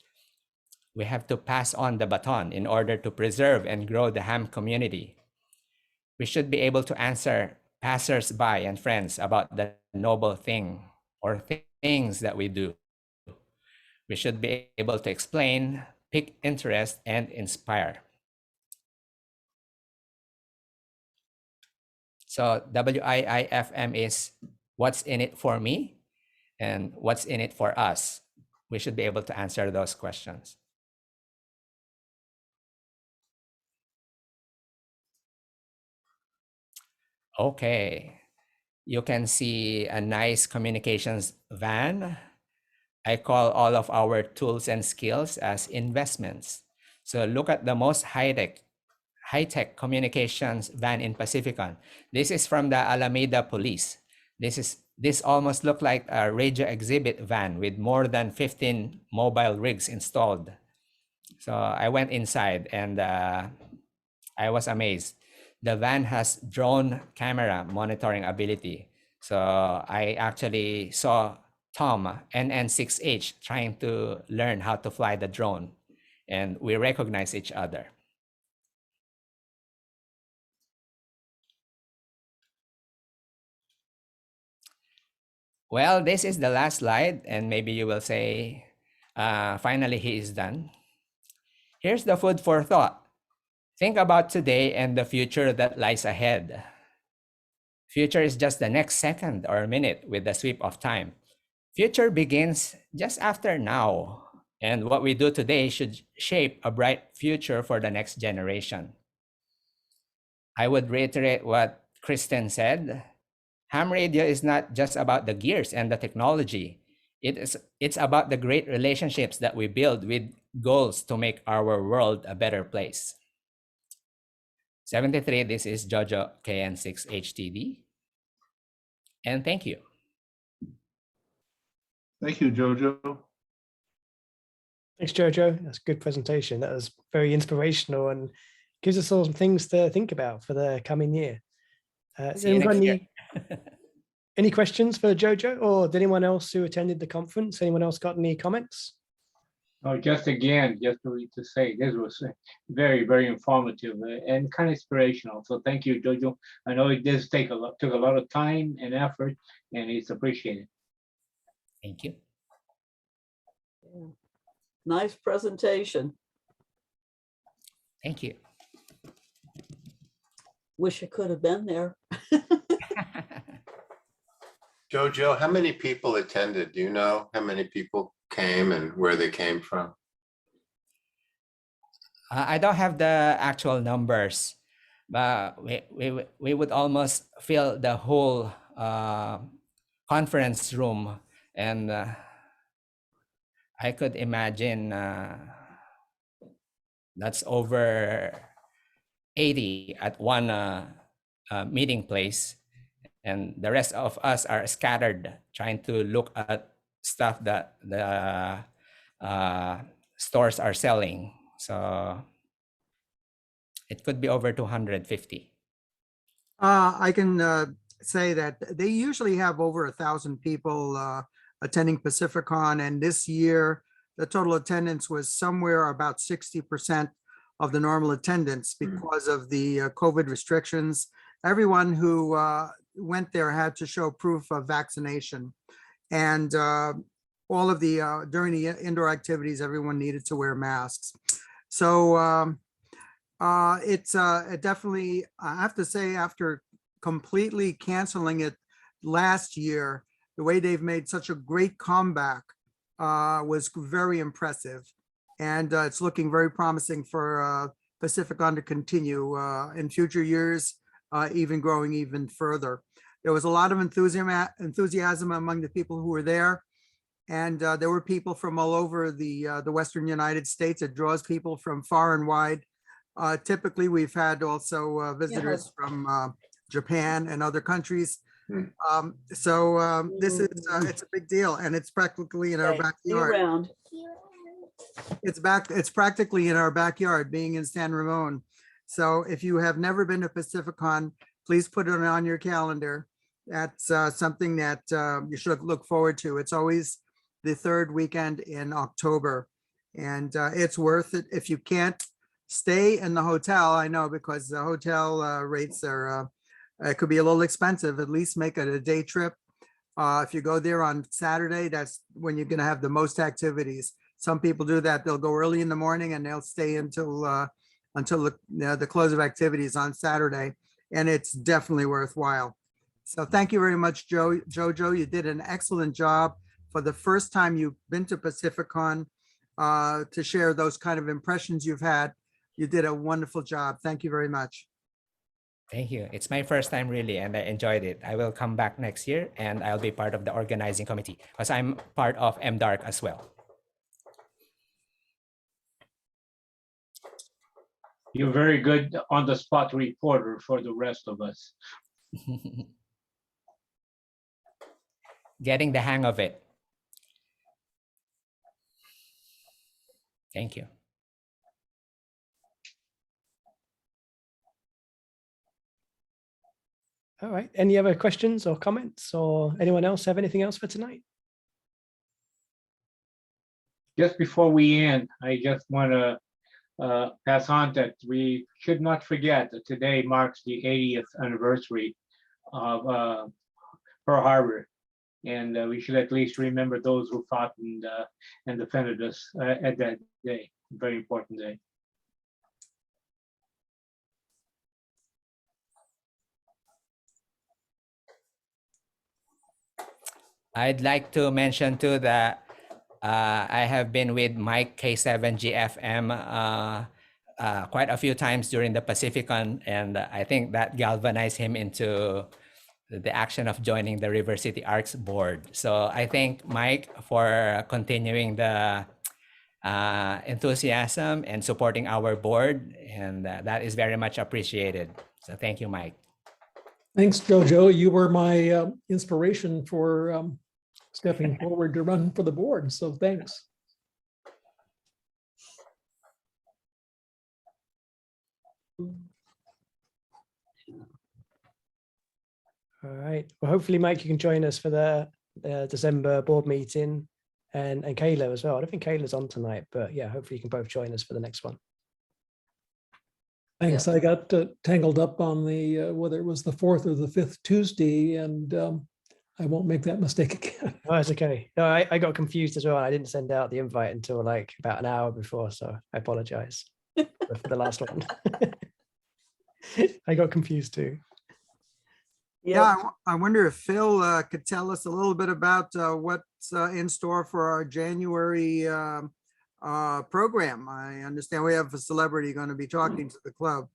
We have to pass on the baton in order to preserve and grow the ham community. We should be able to answer passers-by and friends about the noble thing or things that we do. We should be able to explain, pique interest, and inspire. So WIIFM is what's in it for me and what's in it for us. We should be able to answer those questions. Okay, you can see a nice communications van. I call all of our tools and skills as investments. So look at the most high-tech communications van in Pacificon. This is from the Alameda Police. This almost looked like a radio exhibit van with more than 15 mobile rigs installed. So I went inside and I was amazed. The van has drone camera monitoring ability. So I actually saw Tom, NN6H, trying to learn how to fly the drone, and we recognize each other. Well, this is the last slide, and maybe you will say, finally, he is done. Here's the food for thought. Think about today and the future that lies ahead. Future is just the next second or minute with the sweep of time. Future begins just after now, and what we do today should shape a bright future for the next generation. I would reiterate what Kristen said. Ham radio is not just about the gears and the technology. It's about the great relationships that we build with goals to make our world a better place. 73, this is Jojo KN6HTD. And thank you. Thank you, Jojo. Thanks, Jojo. That's a good presentation. That was very inspirational and gives us all some things to think about for the coming year. See you next year. Any questions for Jojo, or did anyone else who attended the conference? Anyone else got any comments? Oh, just again, just to say, this was very, very informative and kind of inspirational. So thank you, Jojo. I know it does took a lot of time and effort, and it's appreciated. Thank you. Yeah. Nice presentation. Thank you. Wish I could have been there. Jojo, how many people attended? Do you know how many people came and where they came from? I don't have the actual numbers, but we would almost fill the whole conference room, and I could imagine that's over 80 at one meeting place, and the rest of us are scattered trying to look at stuff that the stores are selling. So it could be over 250. I can say that they usually have over 1,000 people attending Pacificon, and this year the total attendance was somewhere about 60% of the normal attendance because of the COVID restrictions. Everyone who went there had to show proof of vaccination, and all of the during the indoor activities, everyone needed to wear masks. So it's definitely, I have to say, after completely canceling it last year, the way they've made such a great comeback was very impressive. And it's looking very promising for Pacificon to continue in future years, even growing even further. There was a lot of enthusiasm among the people who were there. And there were people from all over the Western United States. It draws people from far and wide. Typically, we've had also visitors from Japan and other countries. This is it's a big deal, and it's practically in our Okay, see you backyard. around. It's practically in our backyard, being in San Ramon. So if you have never been to Pacificon, please put it on your calendar. That's something that you should look forward to. It's always the third weekend in October, and it's worth it. If you can't stay in the hotel, I know, because the hotel rates are it could be a little expensive. At least make it a day trip. If you go there on Saturday, that's when you're going to have the most activities. Some people do that. They'll go early in the morning and they'll stay until the close of activities on Saturday, and it's definitely worthwhile. So thank you very much, Jojo. You did an excellent job for the first time you've been to Pacificon to share those kind of impressions you've had. You did a wonderful job. Thank you very much. Thank you. It's my first time really, and I enjoyed it. I will come back next year, and I'll be part of the organizing committee because I'm part of MDARC as well. You're very good on-the-spot reporter for the rest of us. Getting the hang of it. Thank you. All right. Any other questions or comments, or anyone else have anything else for tonight? Just before we end, I just want to pass on that we should not forget that today marks the 80th anniversary of Pearl Harbor, and we should at least remember those who fought and defended us at that day. Very important day. I'd like to mention too that I have been with Mike K7GFM quite a few times during the Pacificon, and I think that galvanized him into the action of joining the River City ARRCS board. So I thank Mike for continuing the enthusiasm and supporting our board, and that is very much appreciated. So thank you, Mike. Thanks, Jojo. You were my inspiration for stepping forward to run for the board. So thanks. All right. Well, hopefully, Mike, you can join us for the December board meeting, and Kayla as well. I don't think Kayla's on tonight, but yeah, hopefully you can both join us for the next one. Thanks. I got tangled up on the whether it was the 4th or the 5th Tuesday, and I won't make that mistake again. Oh, it's okay. No, I got confused as well. I didn't send out the invite until like about an hour before, so I apologize for the last one. I got confused too. Yeah, I wonder if Phil could tell us a little bit about what's in store for our January program. I understand we have a celebrity going to be talking to the club.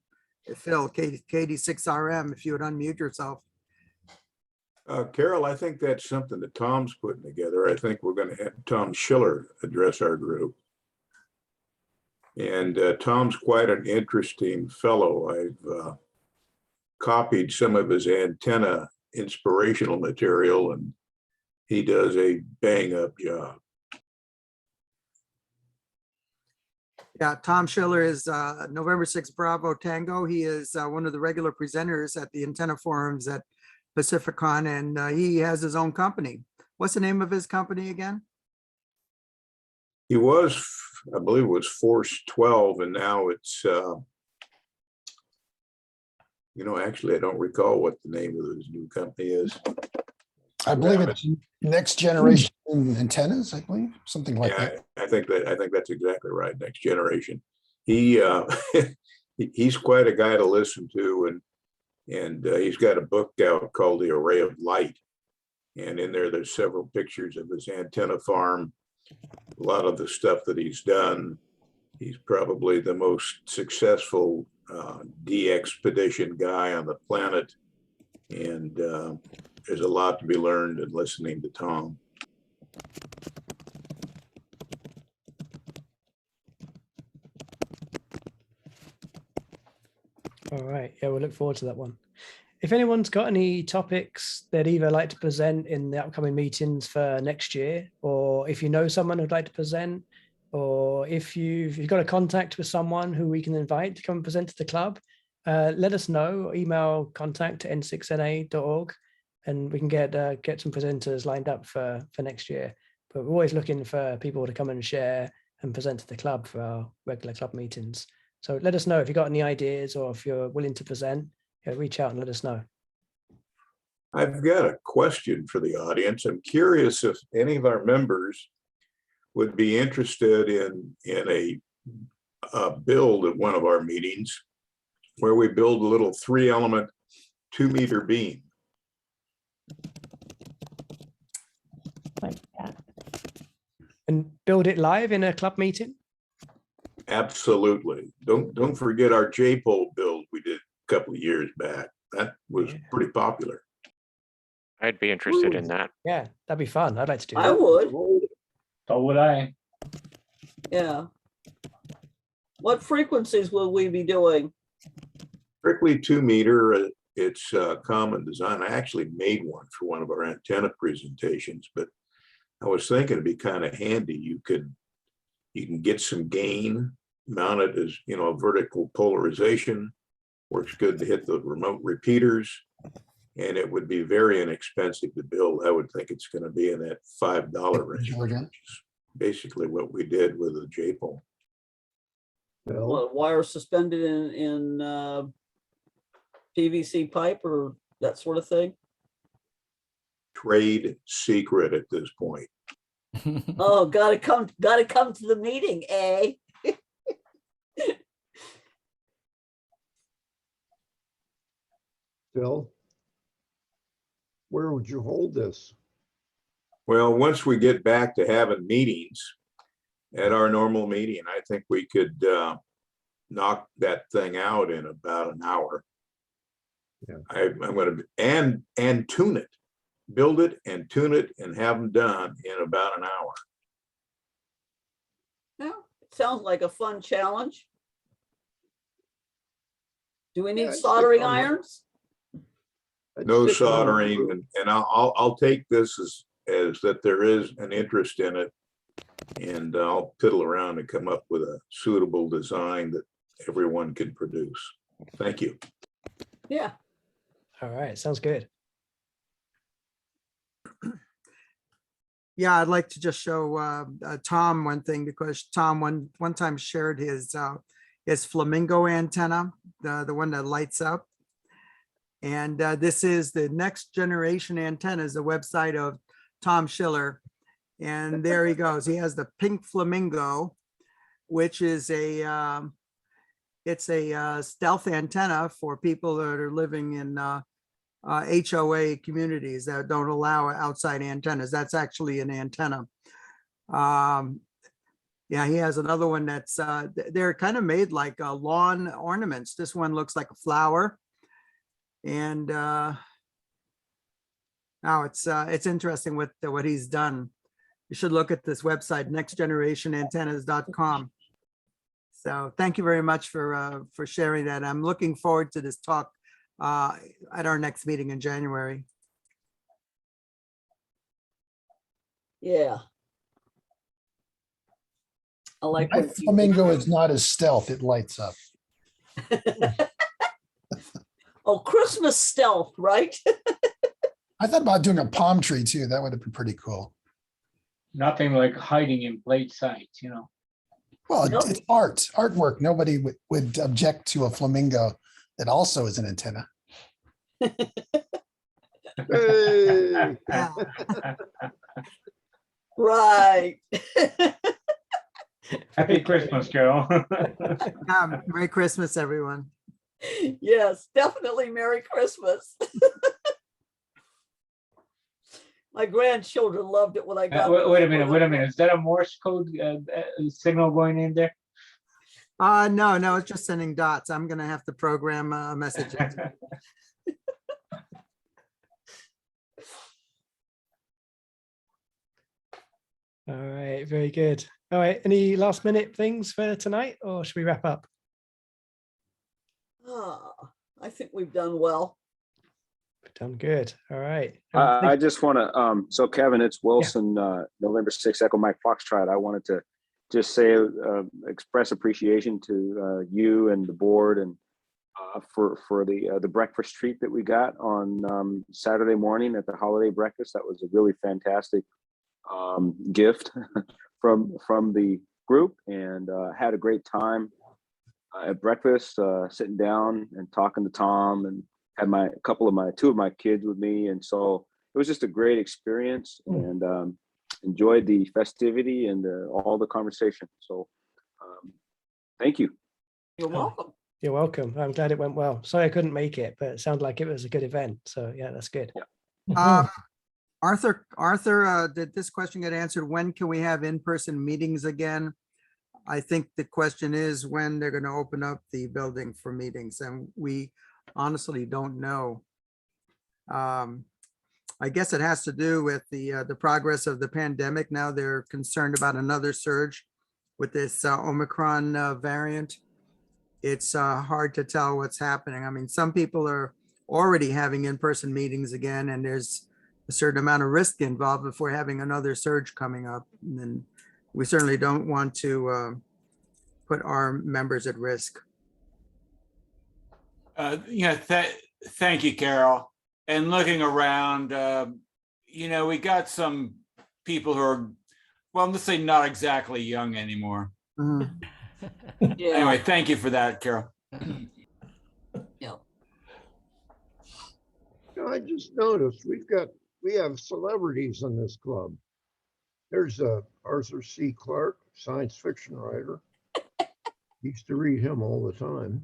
Phil, KD6RM, if you would unmute yourself. Carol, I think that's something that Tom's putting together. I think we're going to have Tom Schiller address our group. And Tom's quite an interesting fellow. I've copied some of his antenna inspirational material, and he does a bang-up job. Yeah, Tom Schiller is November 6 Bravo Tango. He is one of the regular presenters at the antenna forums at Pacificon, and he has his own company. What's the name of his company again? He was, I believe it was Force 12, and now it's, actually, I don't recall what the name of his new company is. I believe it's Next Generation Antennas, I believe, something like that. I think that's exactly right. Next Generation. He he's quite a guy to listen to, and he's got a book out called The Array of Light, and in there's several pictures of his antenna farm. A lot of the stuff that he's done. He's probably the most successful de-expedition guy on the planet, and there's a lot to be learned in listening to Tom. All right. Yeah, we'll look forward to that one. If anyone's got any topics they'd either like to present in the upcoming meetings for next year, or if you know someone who'd like to present, or if you've got a contact with someone who we can invite to come and present to the club, let us know, or email contact@n6na.org, and we can get some presenters lined up for next year. But we're always looking for people to come and share and present to the club for our regular club meetings. So let us know if you've got any ideas, or if you're willing to present, reach out and let us know. I've got a question for the audience. I'm curious if any of our members would be interested in a build at one of our meetings where we build a little 3-element 2-meter beam. Like that. And build it live in a club meeting? Absolutely. Don't forget our J-pole build we did a couple of years back. That was pretty popular. I'd be interested in that. Yeah, that'd be fun. I'd like to do that. I would. So would I. Yeah. What frequencies will we be doing? Strictly 2-meter. It's a common design. I actually made one for one of our antenna presentations, but I was thinking it'd be kind of handy. You can get some gain, mount it as, a vertical polarization. Works good to hit the remote repeaters, and it would be very inexpensive to build. I would think it's going to be in that $5 range, which is basically what we did with the J-pole. Well, wire suspended in PVC pipe or that sort of thing? Trade secret at this point. Oh, gotta come to the meeting, eh? Phil, where would you hold this? Well, once we get back to having meetings at our normal meeting, I think we could knock that thing out in about an hour. Yeah. I'm going to and tune it, build it and tune it, and have them done in about an hour. Well, it sounds like a fun challenge. Do we need soldering irons? No soldering, and I'll take this as that there is an interest in it, and I'll piddle around and come up with a suitable design that everyone can produce. Thank you. Yeah. All right, sounds good. Yeah, I'd like to just show Tom one thing, because Tom one time shared his flamingo antenna, the one that lights up. And this is the Next Generation Antennas, the website of Tom Schiller. And there he goes. He has the pink flamingo, which is it's a stealth antenna for people that are living in HOA communities that don't allow outside antennas. That's actually an antenna. Yeah, he has another one that's they're kind of made like lawn ornaments. This one looks like a flower. And now it's interesting what he's done. You should look at this website, nextgenerationantennas.com. So thank you very much for sharing that. I'm looking forward to this talk at our next meeting in January. Yeah. I like My when people- flamingo is not as stealth, it lights up. Oh, Christmas stealth, right? I thought about doing a palm tree too. That would have been pretty cool. Nothing like hiding in plain sight, you know. Well, Nope. it's artwork. Nobody would object to a flamingo that also is an antenna. Hey. Yeah. Right. Happy Christmas, Carol. Merry Christmas, everyone. Yes, definitely Merry Christmas. My grandchildren loved it when I got. Wait a minute. Is that a Morse code signal going in there? No, it's just sending dots. I'm gonna have to program a message. All right, very good. All right, any last minute things for tonight, or should we wrap up? I think we've done well. Done good. All right. I just want to, so Kevin, it's Wilson, November 6th, Echo Mike Foxtrot. I wanted to just say, express appreciation to you and the board and for the breakfast treat that we got on Saturday morning at the holiday breakfast. That was a really fantastic gift from the group, and had a great time at breakfast, sitting down and talking to Tom, and had two of my kids with me, and so it was just a great experience, and enjoyed the festivity and all the conversation. So thank you. You're welcome. You're welcome. I'm glad it went well. Sorry I couldn't make it, but it sounded like it was a good event. So yeah, that's good. Arthur, did this question get answered? When can we have in-person meetings again? I think the question is when they're going to open up the building for meetings, and we honestly don't know. I guess it has to do with the progress of the pandemic. Now they're concerned about another surge with this Omicron variant. It's hard to tell what's happening. I mean, some people are already having in-person meetings again, and there's a certain amount of risk involved before having another surge coming up. And then we certainly don't want to put our members at risk. Thank you, Carol. And looking around, we got some people who are, well, let's say not exactly young anymore. Yeah. Anyway, thank you for that, Carol. Yeah. I just noticed we have celebrities in this club. There's Arthur C. Clarke, science fiction writer. Used to read him all the time.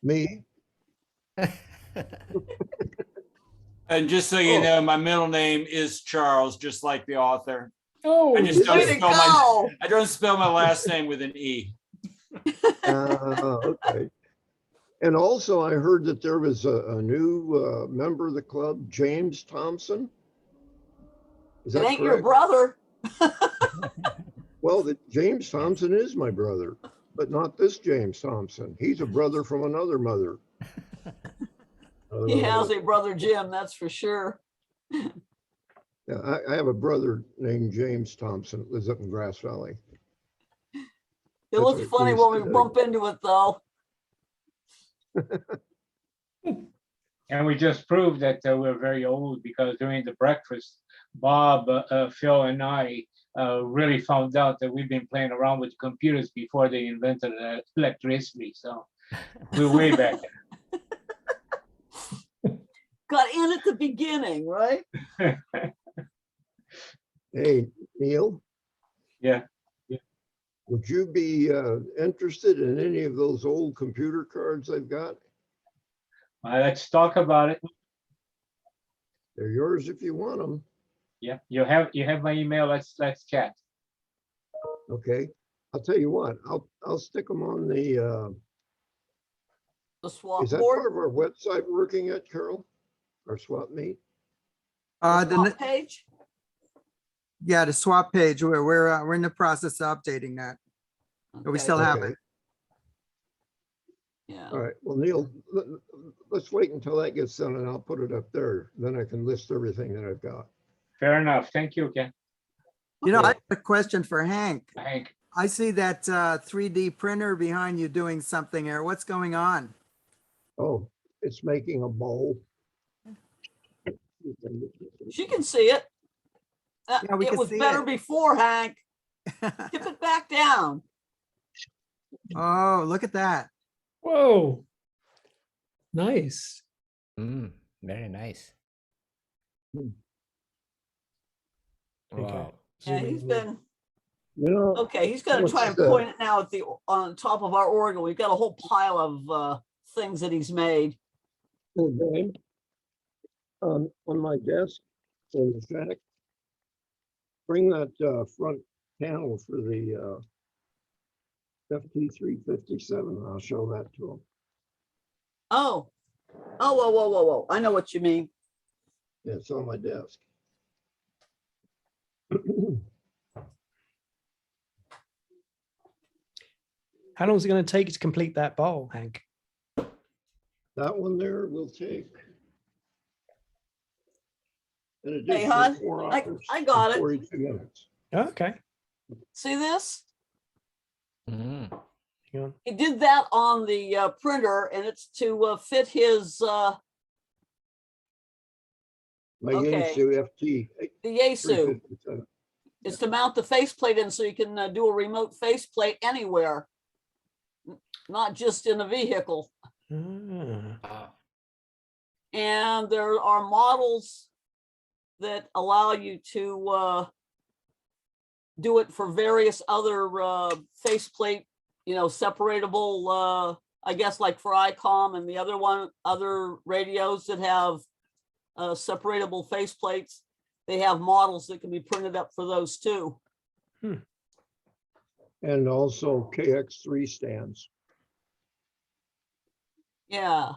Me. And just so you know, my middle name is Charles, just like the author. Oh, I just don't way to spell go. I don't spell my last name with an E. okay. And also, I heard that there was a new member of the club, James Thompson. Is It that ain't your correct? brother. Well, James Thompson is my brother, but not this James Thompson. He's a brother from another mother. He has a brother Jim, that's for sure. Yeah, I have a brother named James Thompson that lives up in Grass Valley. It looks funny when we bump into it, though. And we just proved that we're very old, because during the breakfast, Bob, Phil, and I really found out that we've been playing around with computers before they invented electricity. So we're way back Got in at the beginning, right? there. Hey, Neil, Yeah. would you be interested in any of those old computer cards I've got? Let's talk about it. They're yours if you want them. Yeah, you have my email. Let's chat. Okay, I'll tell you what, I'll stick them on the swap is that board? part of our website working at, Carol? Our swap meet? Swap page? Yeah, the swap page, we're in the process of updating that. But we Okay. still have Okay. it. Yeah. All right, well, Neil, let's wait until that gets done and I'll put it up there. Then I can list everything that I've got. Fair enough. Thank you, Ken. You know, I have a question for Hank. Hank. I see that 3D printer behind you doing something here. What's going on? Oh, it's making a bowl. She can see it. Yeah, we It can was see better it. before, Hank. Tip it back down. Oh, look at that. Whoa. Nice. Very nice. Wow. Yeah, he's been You know, okay. He's going to try and point it now at on top of our organ. We've got a whole pile of things that he's made. game on my desk in the shack. Bring that front panel for the FT357. I'll show that to him. Oh, whoa. I know what you mean. Yeah, it's on my desk. How long is it going to take to complete that bowl, Hank? That one there will take. Hey, hon, I got it. 42 minutes. Okay. See this? Hang on. He did that on the printer, and it's to fit his My okay. Yaesu FT. The Yaesu. 357. Is to mount the faceplate in so you can do a remote faceplate anywhere, not just in a vehicle. And there are models that allow you to do it for various other faceplate, separatable, I guess, like for ICOM and the other radios that have separatable faceplates. They have models that can be printed up for those too. And also KX3 stands. Yeah.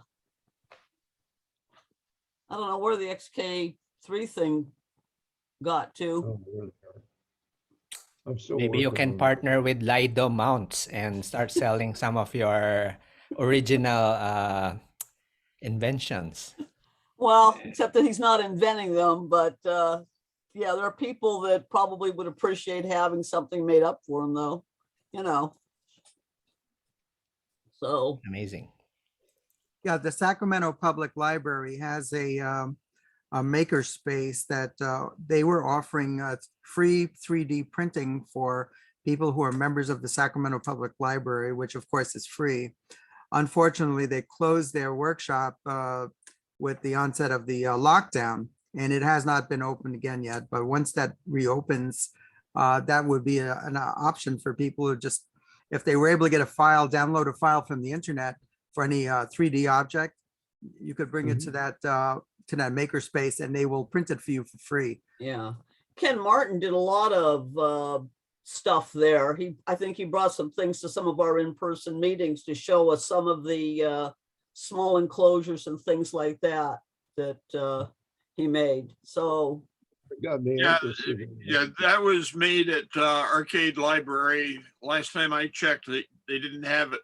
I don't know where the XK3 thing got to. I'm still Maybe you working can on partner with Lido Mounts and start selling some of your original inventions. Well, except that he's not inventing them, but yeah, there are people that probably would appreciate having something made up for them, though. So amazing. Yeah, the Sacramento Public Library has a maker space that they were offering free 3D printing for people who are members of the Sacramento Public Library, which of course is free. Unfortunately, they closed their workshop with the onset of the lockdown, and it has not been opened again yet. But once that reopens, that would be an option for people who just, if they were able to get a file, download a file from the internet for any 3D object, you could bring it to that maker space and they will print it for you for free. yeah, Ken Martin did a lot of stuff there. I think he brought some things to some of our in-person meetings to show us some of the small enclosures and things like that he made. So yeah, that was made at Arcade Library. Last time I checked, they didn't have it.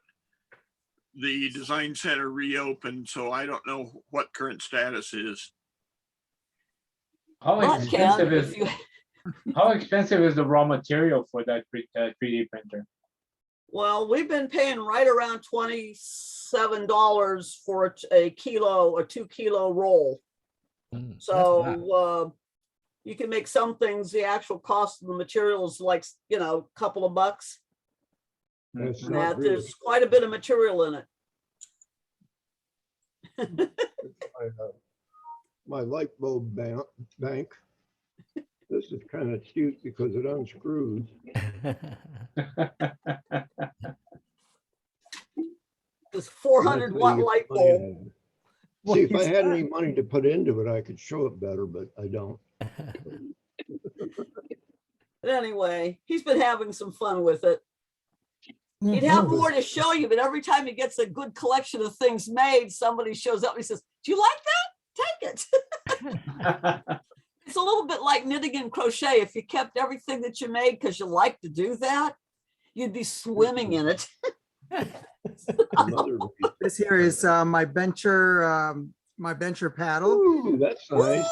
The design center reopened, so I don't know what current status is. How expensive is the raw material for that 3D printer? Well, we've been paying right around $27 for a 2 kilo roll. So You can make some things, the actual cost of the material is like, you know, a couple of bucks. That's And not that very there's quite a bit of material in it. my light bulb bank. This is kind of cute because it unscrews. This 400 watt light bulb. See, if I had any money to put into it, I could show it better, but I don't. But anyway, he's been having some fun with it. He'd have more to show you, but every time he gets a good collection of things made, somebody shows up and he says, "Do you like that? Take it." It's a little bit like knitting and crochet. If you kept everything that you made because you like to do that, you'd be swimming in it. This here is my bencher paddle. Ooh, that's nice.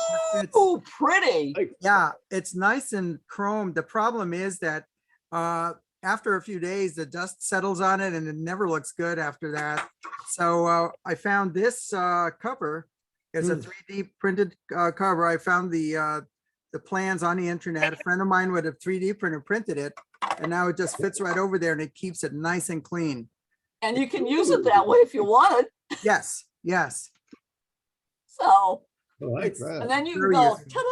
Oh, pretty. Yeah, it's nice and chrome. The problem is that after a few days, the dust settles on it and it never looks good after that. So I found this cover. It's a 3D printed cover. I found the plans on the internet. A friend of mine with a 3D printer printed it, and now it just fits right over there and it keeps it nice and clean. And you can use it that way if you wanted. Yes, yes. So, like that. and then you can Very go, easy. ta-da!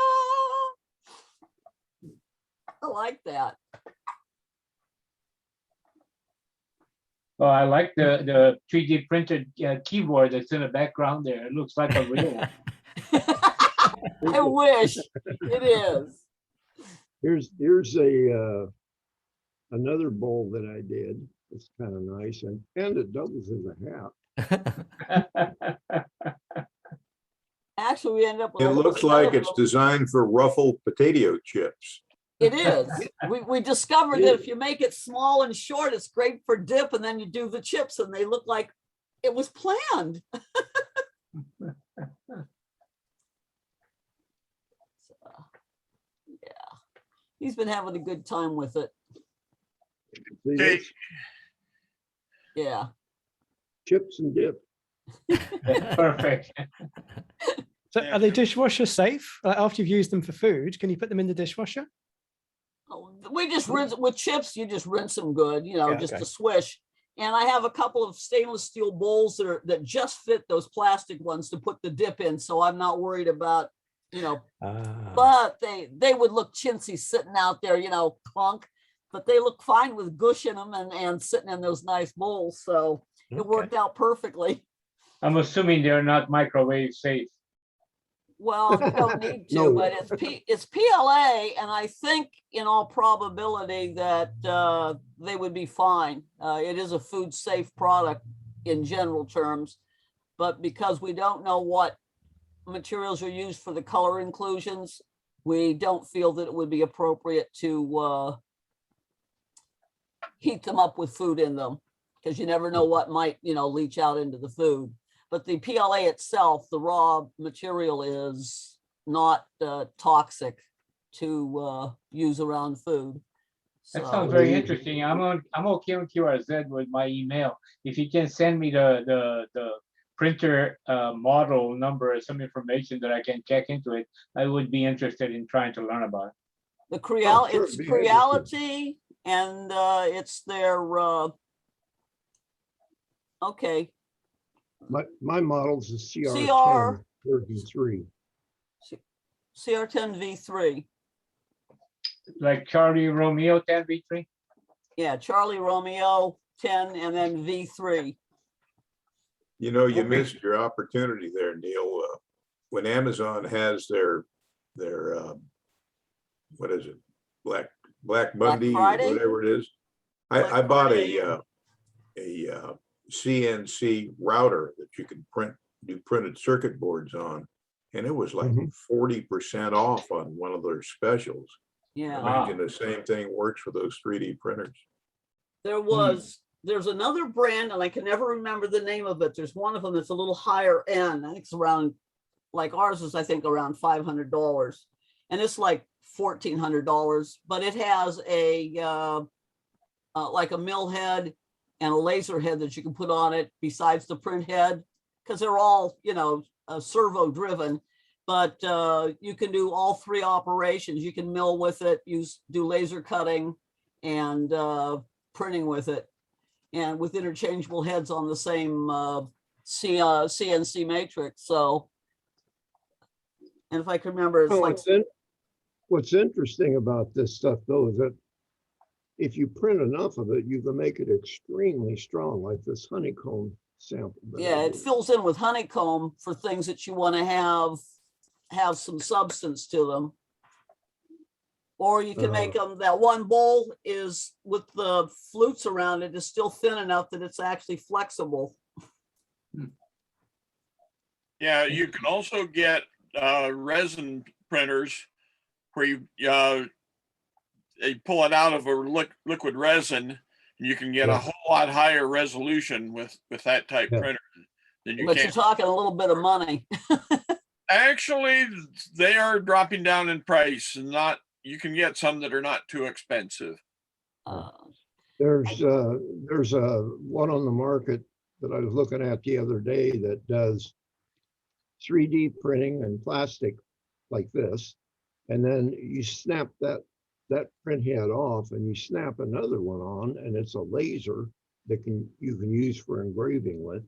I like that. Oh, I like the 3D printed keyboard that's in the background there. It looks like a real one. I wish it is. Here's a another bowl that I did. It's kind of nice, and it doubles as a hat. Actually, we end up with It a whole looks set like of it's them. designed for ruffled potato chips. It is. We discovered that if you make it small and short, it's great for dip, and then you do the chips and they look like it was planned. Yeah, he's been having a good time with it. Okay. Yeah. Chips and dip. Perfect. So are they dishwasher safe? After you've used them for food, can you put them in the dishwasher? We just rinse with chips. You just rinse them good, you know, Yeah, just okay. to swish. And I have a couple of stainless steel bowls that just fit those plastic ones to put the dip in. So I'm not worried about, you know, but they would look chintzy sitting out there, you know, clunk, but they look fine with gush in them and sitting in those nice bowls. So it worked out perfectly. I'm assuming they're not microwave safe. Well, you don't need to, No. but it's PLA, and I think in all probability that they would be fine. It is a food safe product in general terms, but because we don't know what materials are used for the color inclusions, we don't feel that it would be appropriate to heat them up with food in them, because you never know what might, you know, leach out into the food. But the PLA itself, the raw material, is not toxic to use around food. That So- sounds very interesting. I'm okay on QRZ with my email. If you can send me the printer model number or some information that I can check into it, I would be interested in trying to learn about it. The sure, it's be Creality, and it's their okay. My model's a CR10 CR version 3. CR10 V3. Like Charlie Romeo 10 V3? Yeah, Charlie Romeo 10 and then V3. You know, you missed your opportunity there, Neil. When Amazon has their what is it? Black Monday, Friday? whatever it is. I bought a CNC router that you can do printed circuit boards on, and it was like 40% off on one of their specials. Yeah. Imagine the same thing works for those 3D printers. There's another brand, and I can never remember the name of it. There's one of them that's a little higher end. I think it's around, like ours is, I think, around $500. And it's like $1,400, but it has a like a mill head and a laser head that you can put on it besides the print head, because they're all, you know, servo driven. but you can do all three operations. You can mill with it, do laser cutting and printing with it, and with interchangeable heads on the same CNC matrix. So, and if I can remember, it's like What's interesting about this stuff though is that if you print enough of it, you can make it extremely strong, like this honeycomb sample. Yeah, it fills in with honeycomb for things that you want to have some substance to them. Or you can make them, that one bowl is with the flutes around it is still thin enough that it's actually flexible. Yeah, you can also get resin printers where you they pull it out of a liquid resin, and you can get a whole lot higher resolution with that type printer than you But can. you're talking a little bit of money. Actually, they are dropping down in price, and you can get some that are not too expensive. There's a one on the market that I was looking at the other day that does 3D printing and plastic like this, and then you snap that print head off and you snap another one on, and it's a laser that you can use for engraving with.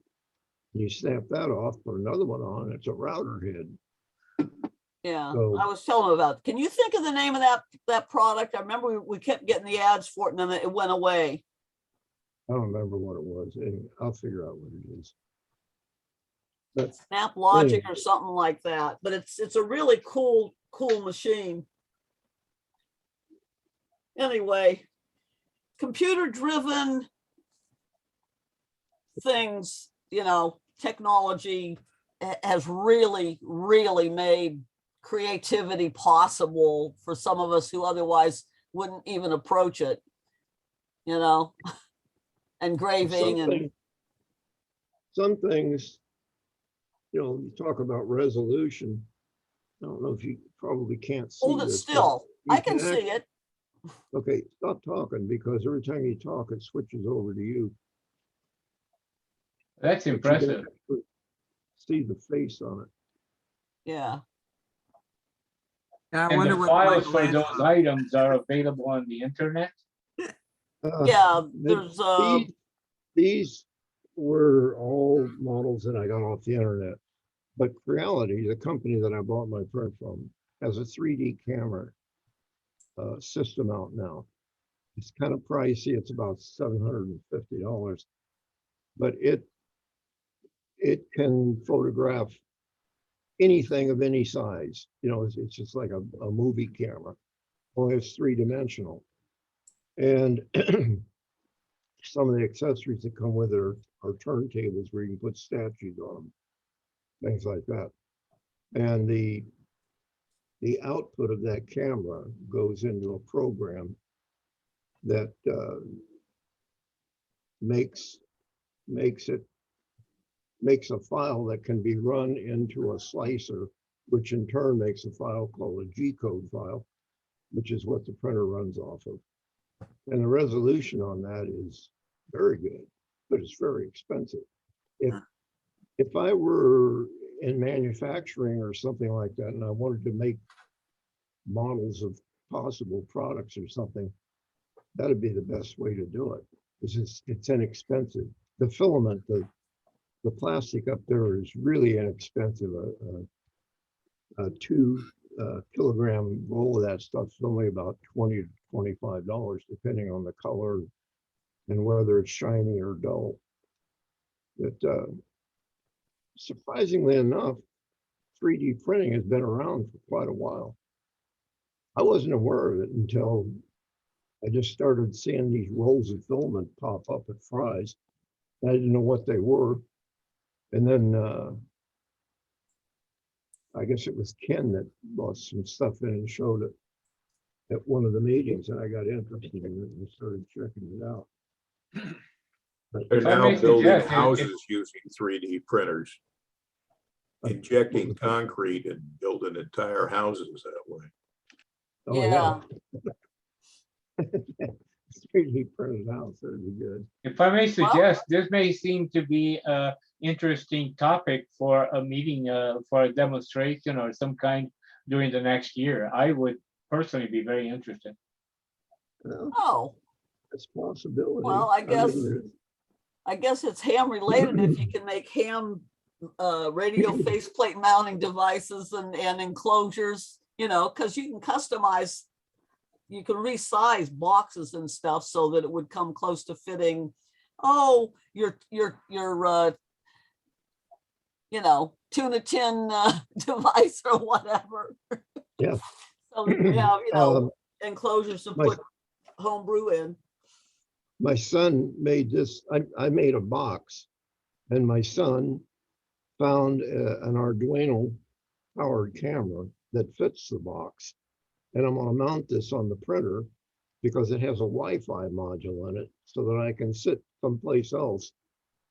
And you snap that off, put another one on, it's a router head. Yeah, So- I was telling him about. Can you think of the name of that product? I remember we kept getting the ads for it, and then it went away. I don't remember what it was. Anyway, I'll figure out what it is. But Snap Logic anyway, or something like that. But it's a really cool machine. Anyway, computer-driven things, technology has really, really made creativity possible for some of us who otherwise wouldn't even approach it, engraving and some things, you talk about resolution. I don't know if you probably can't see hold it this, but still. you I can see it. Okay, stop talking because every time you talk, it switches over to you. That's But you can impressive. actually see the face on it. Yeah. I And wonder the what files Michael for has those on. items are available on the internet. Yeah, Th- there's these were all models that I got off the internet. But Creality, the company that I bought my print from, has a 3D camera system out now. It's kind of pricey. It's about $750, but it can photograph anything of any size. It's just like a movie camera, only it's 3-dimensional. And some of the accessories that come with it are turntables where you can put statues on them, things like that. And the output of that camera goes into a program that makes a file that can be run into a slicer, which in turn makes a file called a G-code file, which is what the printer runs off of. And the resolution on that is very good, but it's very expensive. If I were in manufacturing or something like that, and I wanted to make models of possible products or something, that'd be the best way to do it. It's inexpensive. The filament, the plastic up there is really inexpensive. A 2 kilogram roll of that stuff is only about $20 to $25, depending on the color and whether it's shiny or dull. But surprisingly enough, 3D printing has been around for quite a while. I wasn't aware of it until I just started seeing these rolls of filament pop up at Fry's. I didn't know what they were. And then I guess it was Ken that brought some stuff in and showed it at one of the meetings, and I got interested in it and started checking it out. They're If I now may building suggest, houses using 3D printers, injecting concrete and building entire houses that way. Oh, yeah. 3D printed out, that'd be good. If I may suggest, this may seem to be a interesting topic for a meeting, for a demonstration or some kind during the next year. I would personally be very interested. Oh, It's a possibility. well, I guess, mean, I guess it's ham related if you can make ham radio faceplate mounting devices and enclosures, you know, because you can customize, you can resize boxes and stuff so that it would come close to fitting, oh, your you know, tuna tin device or whatever. Yeah. So that you have, you know, enclosures to my- put homebrew in. My son made this, I made a box, and my son found an Arduino powered camera that fits the box. And I'm gonna mount this on the printer because it has a Wi-Fi module in it so that I can sit someplace else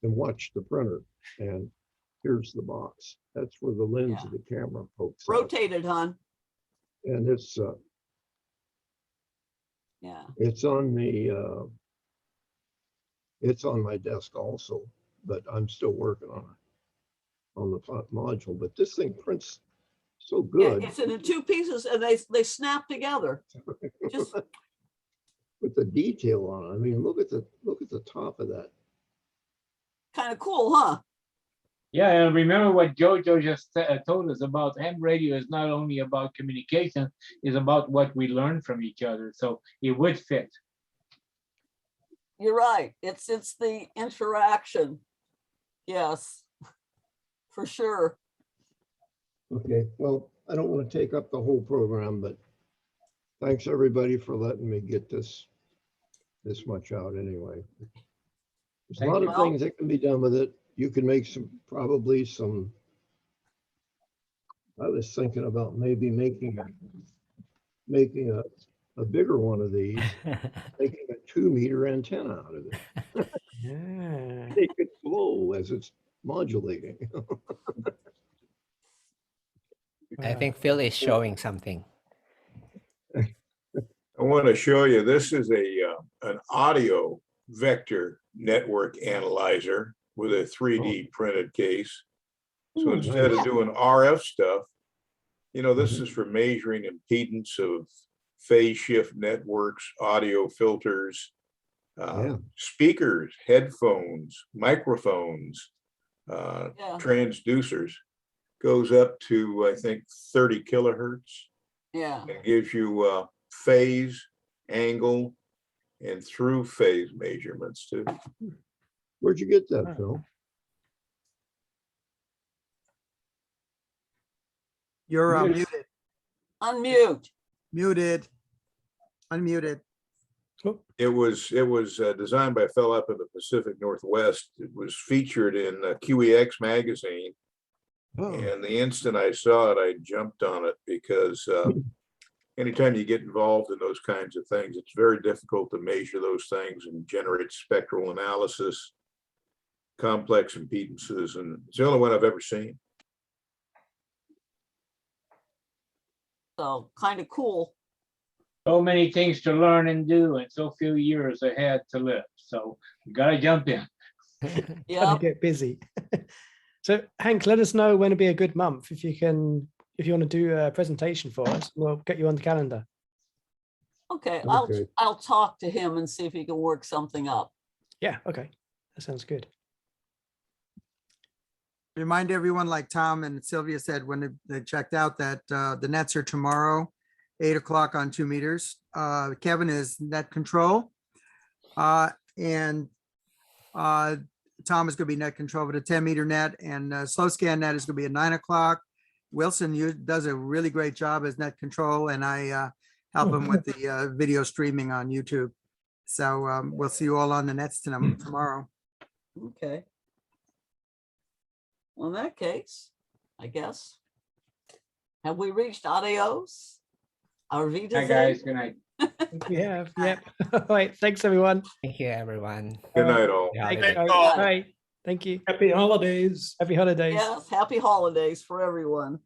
and watch the printer. And here's the box. That's where the lens of the camera pokes out. Rotated, hon. And it's Yeah. it's on the it's on my desk also, but I'm still working on the module. But this thing prints so good. Yeah, it's in 2 pieces and they snap together. Just With the detail on it. I mean, look at the top of that. kind of cool, huh? Yeah, and remember what Jojo just told us about ham radio is not only about communication, it's about what we learn from each other. So it would fit. You're right. It's the interaction. Yes, for sure. Okay, well, I don't want to take up the whole program, but thanks everybody for letting me get this much out anyway. There's a lot of things that can be done with it. You can make probably some, I was thinking about maybe making a bigger one of these, making a 2-meter antenna out of it. Yeah. Make it glow as it's modulating. I think Phil is showing something. I want to show you, this is an audio vector network analyzer with a 3D printed case. So instead of doing RF stuff, you know, this is for measuring impedance of phase shift networks, audio filters, speakers, headphones, microphones, transducers. Goes up to, I think, 30 kilohertz. Yeah. It gives you phase, angle, and through phase measurements too. Where'd you get that, Phil? You're muted. Unmute. Muted. Unmuted. It was designed by a fellow up in the Pacific Northwest. It was featured in QEX magazine. And the instant I saw it, I jumped on it because anytime you get involved in those kinds of things, it's very difficult to measure those things and generate spectral analysis, complex impedances, and it's the only one I've ever seen. So kind of cool. So many things to learn and do and so few years ahead to live. So you gotta jump in. Yeah. Get busy. So Hank, let us know when it'd be a good month if you want to do a presentation for us. We'll get you on the calendar. Okay, Okay. I'll talk to him and see if he can work something up. Yeah, okay. That sounds good. Remind everyone, like Tom and Sylvia said, when they checked out, that the nets are tomorrow, 8 o'clock on 2 meters. Kevin is net control. And Tom is going to be net control with a 10-meter net, and slow scan net is going to be at 9 o'clock. Wilson does a really great job as net control, and I help him with the video streaming on YouTube. So we'll see you all on the nets tomorrow. Okay. Well, in that case, I guess. Have we reached adios? Our Vita. Hi guys, good night. We have, yep. All right, thanks everyone. Thank you, everyone. Good night, all. Thanks, guys. all. Bye. Thank you. Happy holidays. Happy holidays. Yes, happy holidays for everyone.